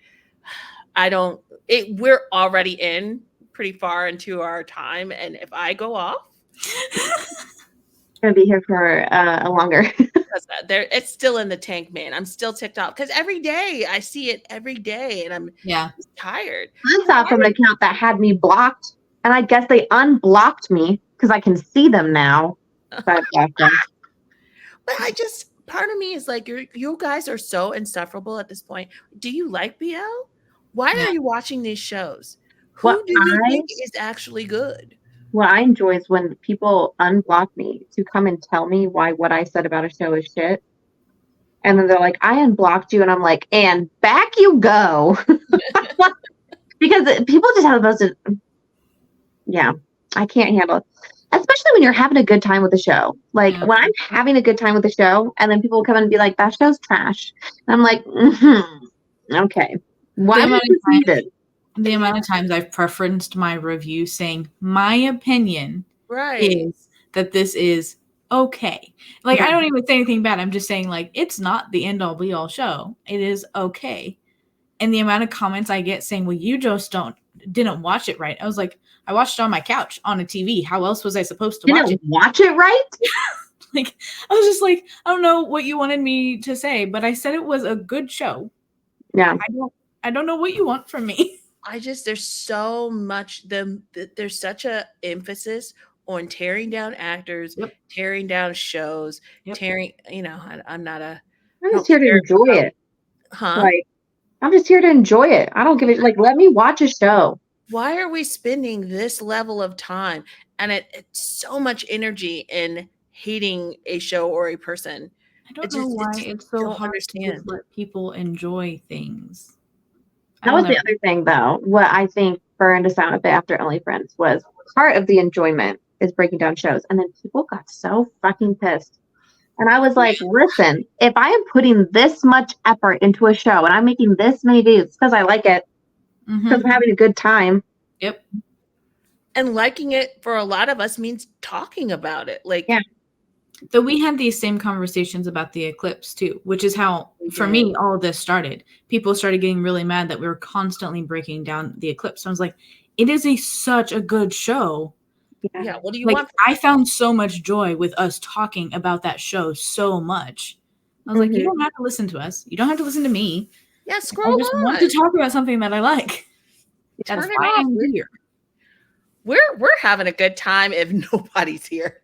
we're already in pretty far into our time, and if I go off, gonna be here for a longer. It's still in the tank, man. I'm still ticked off because every day I see it every day, and I'm tired. I saw from an account that had me blocked, and I guess they unblocked me because I can see them now. But part of me is like, you guys are so insufferable at this point. Do you like BL? Why are you watching these shows? Who do you think is actually good? What I enjoy is when people unblock me to come and tell me why what I said about a show is shit. And then they're like, I unblocked you. And I'm like, and back you go. Because people just have the most, I can't handle it. Especially when you're having a good time with the show. Like when I'm having a good time with the show, and then people come in and be like, that show's trash. And I'm like, okay. Why is this needed? The amount of times I've preferenced my review saying my opinion is that this is okay. Like I don't even say anything bad. I'm just saying like it's not the end all be all show. It is okay. And the amount of comments I get saying, well, you just didn't watch it right. I was like, I watched it on my couch on a TV. How else was I supposed to watch it? Watch it right? Like I was just like, I don't know what you wanted me to say, but I said it was a good show. Yeah. I don't know what you want from me. There's so much there's such a emphasis on tearing down actors, tearing down shows, tearing, I'm just here to enjoy it. Like I'm just here to enjoy it. I don't give it let me watch a show. Why are we spending this level of time and it's so much energy in hating a show or a person? I don't know why it's so hard to let people enjoy things. That was the other thing, though. What I think burned us out a bit after Only Friends was part of the enjoyment is breaking down shows. And then people got so fucking pissed. And I was like, listen, if I am putting this much effort into a show and I'm making this many videos, it's because I like it, because I'm having a good time. Yep. And liking it for a lot of us means talking about it. Though we had these same conversations about the eclipse too, which is how, for me, all of this started. People started getting really mad that we were constantly breaking down the eclipse. So I was like, it is such a good show. Yeah. What do you want? I found so much joy with us talking about that show so much. I was like, you don't have to listen to us. You don't have to listen to me. Yeah, scroll on. I just want to talk about something that I like. That's why I'm here. We're having a good time if nobody's here.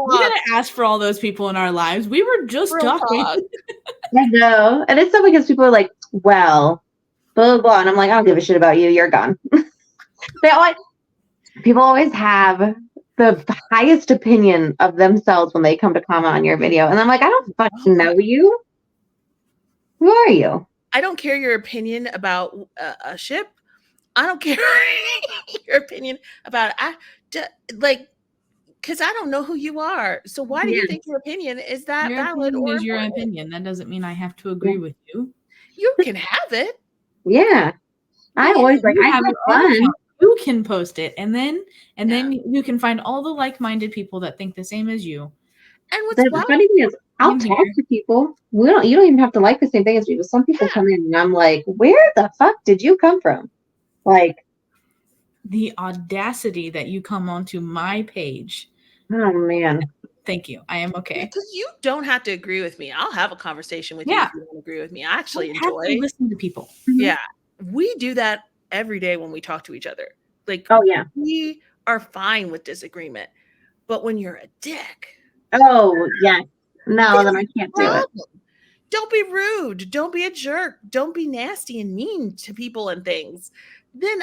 We didn't ask for all those people in our lives. We were just talking. I know. And it's so because people are like, well, blah, blah, blah. And I'm like, I don't give a shit about you. You're gone. People always have the highest opinion of themselves when they come to comment on your video. And I'm like, I don't fucking know you. Who are you? I don't care your opinion about a ship. I don't care your opinion about because I don't know who you are. So why do you think your opinion is that valid or your opinion? That doesn't mean I have to agree with you. You can have it. Yeah. I always I have fun. you can post it, and then you can find all the like-minded people that think the same as you. And what's The wild, funny thing is, I'll talk to people. You don't even have to like the same thing as me. But some people come in and I'm like, where the fuck did you come from? Like, the audacity that you come onto my page. oh man. Thank you. I am okay. because you don't have to agree with me. I'll have a conversation with you if you don't agree with me. I actually enjoy listening to people. Yeah. We do that every day when we talk to each other. Like, Oh yeah. we are fine with disagreement. But when you're a dick, Oh yeah. No, then I can't do it. Don't be rude. Don't be a jerk. Don't be nasty and mean to people and things. Then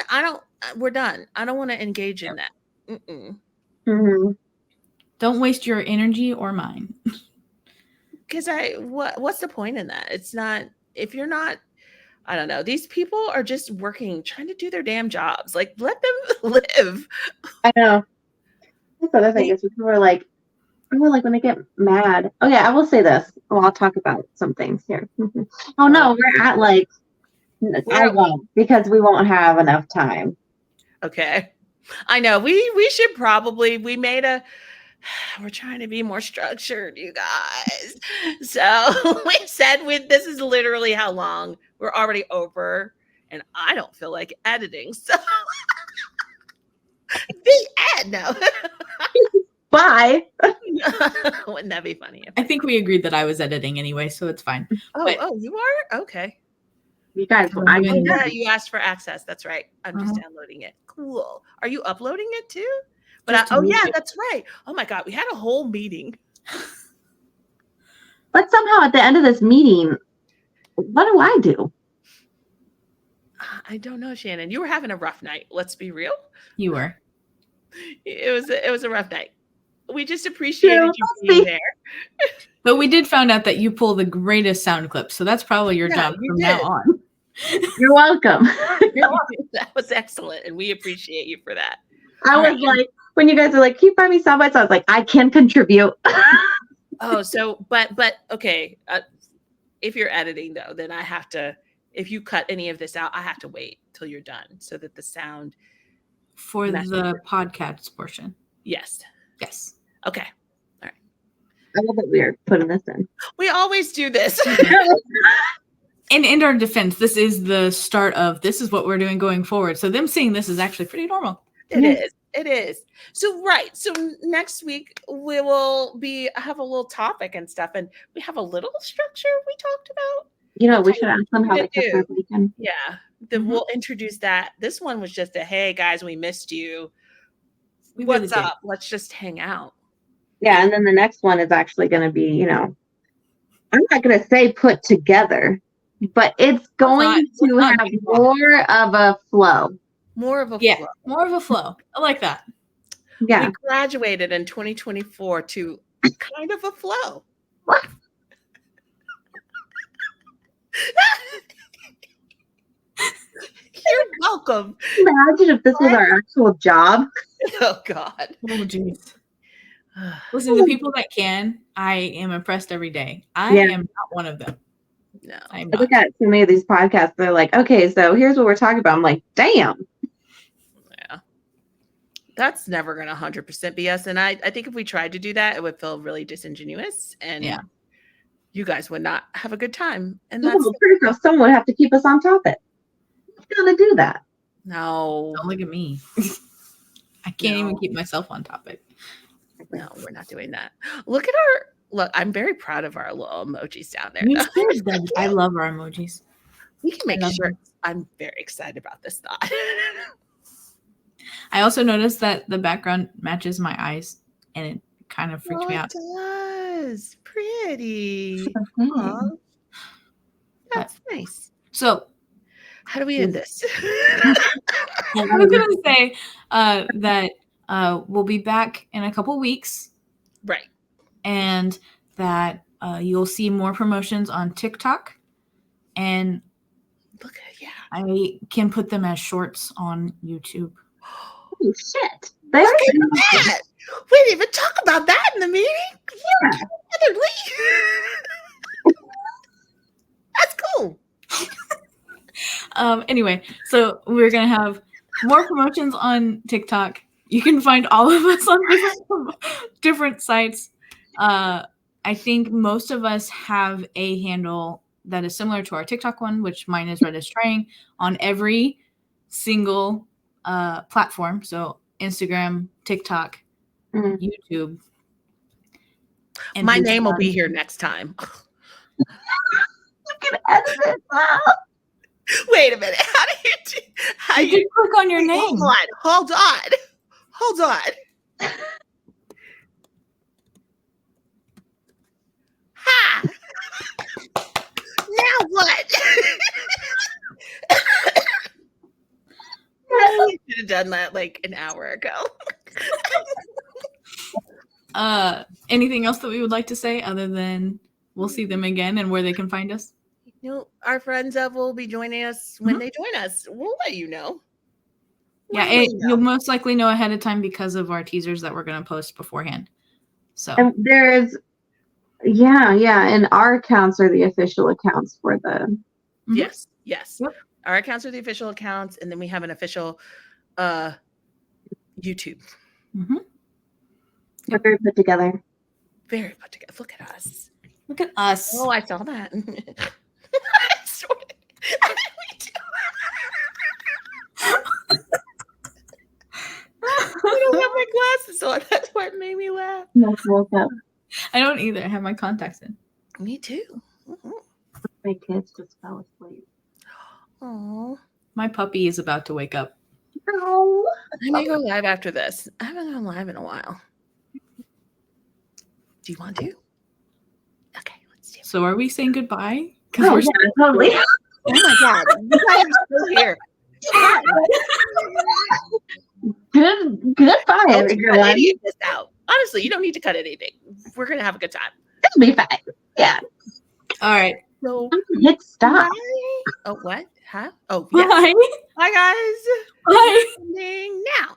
we're done. I don't want to engage in that. Mm-hmm. Don't waste your energy or mine. Because what's the point in that? It's not, if you're not, I don't know. These people are just working, trying to do their damn jobs. Like, let them live. I know. That's the other thing is people are like, when they get mad. Oh yeah, I will say this. Well, I'll talk about some things here. Oh no, we're at like, I won't, because we won't have enough time. Okay. I know. We should probably, we're trying to be more structured, you guys. So we said this is literally how long. We're already over, and I don't feel like editing. So the end. No. Bye. Wouldn't that be funny? I think we agreed that I was editing anyway, so it's fine. Oh, you are? Okay. You guys, you asked for access. That's right. I'm just downloading it. Cool. Are you uploading it too? But that's right. Oh my God, we had a whole meeting. But somehow at the end of this meeting, what do I do? I don't know, Shannon. You were having a rough night. Let's be real. You were. It was a rough night. We just appreciated you being there. But we did find out that you pull the greatest sound clips, so that's probably your job from now on. You're welcome. That was excellent, and we appreciate you for that. I was like, when you guys are like, keep by me sound bites, I was like, I can contribute. But okay. If you're editing though, then I have to, if you cut any of this out, I have to wait till you're done so that the sound. For the podcast portion. Yes. Okay. All right. A little bit weird putting this in. We always do this. And in our defense, this is the start of, this is what we're doing going forward. So them seeing this is actually pretty normal. It is. So, right. So next week we will have a little topic and stuff. And we have a little structure we talked about. We should ask them how they took their weekend. Yeah. Then we'll introduce that. This one was just hey guys, we missed you. What's up? Let's just hang out. Yeah. And then the next one is actually going to be, I'm not going to say put together, but it's going to have more of a flow. More of a flow. I like that. Yeah. We graduated in 2024 to kind of a flow. What? You're welcome. Imagine if this was our actual job. Oh God. Oh jeez. Listen, the people that can, I am impressed every day. I am not one of them. No. I look at so many of these podcasts, they're like, okay, so here's what we're talking about. I'm like, damn. Yeah. That's never going to 100% be us. And I think if we tried to do that, it would feel really disingenuous. And you guys would not have a good time. And that's someone would have to keep us on topic. Who's going to do that? No. Don't look at me. I can't even keep myself on topic. No, we're not doing that. Look, I'm very proud of our little emojis down there. I love our emojis. We can make sure. I'm very excited about this thought. I also noticed that the background matches my eyes, and it kind of freaked me out. It does. Pretty. That's nice. So, how do we end this? I was going to say that we'll be back in a couple weeks. Right. And that you'll see more promotions on TikTok. And I can put them as shorts on YouTube. Holy shit. Look at that. We didn't even talk about that in the meeting. Yeah. That's cool. Anyway, so we're going to have more promotions on TikTok. You can find all of us on different sites. I think most of us have a handle that is similar to our TikTok one, which mine is Red is Trying, on every single platform. So Instagram, TikTok, YouTube. And my name will be here next time. You can edit it out. Wait a minute. How do you do? How you click on your name? Hold on. Ha! Now what? I should have done that like an hour ago. Anything else that we would like to say other than we'll see them again and where they can find us? Our friends will be joining us when they join us. We'll let you know. You'll most likely know ahead of time because of our teasers that we're going to post beforehand. So and there's, and our accounts are the official accounts for the. Yes. Yep. Our accounts are the official accounts, and then we have an official YouTube. They're very put together. Very put together. Look at us. Look at us. Oh, I saw that. I don't have my glasses on. That's what made me laugh. I don't either. I have my contacts in. Me too. My kids just fell asleep. Oh, my puppy is about to wake up. Oh, I may go live after this. I haven't gone live in a while. Do you want to? Okay, let's do it. So are we saying goodbye? Oh, yeah, totally. Oh my God, you guys are still here. Goodbye, everyone. This out. Honestly, you don't need to cut anything. We're gonna have a good time. It'll be fine. Yeah. All right. So hit stop. Bye. Oh, what? Huh? Oh, yeah. Bye. Bye, guys. Bye. Now.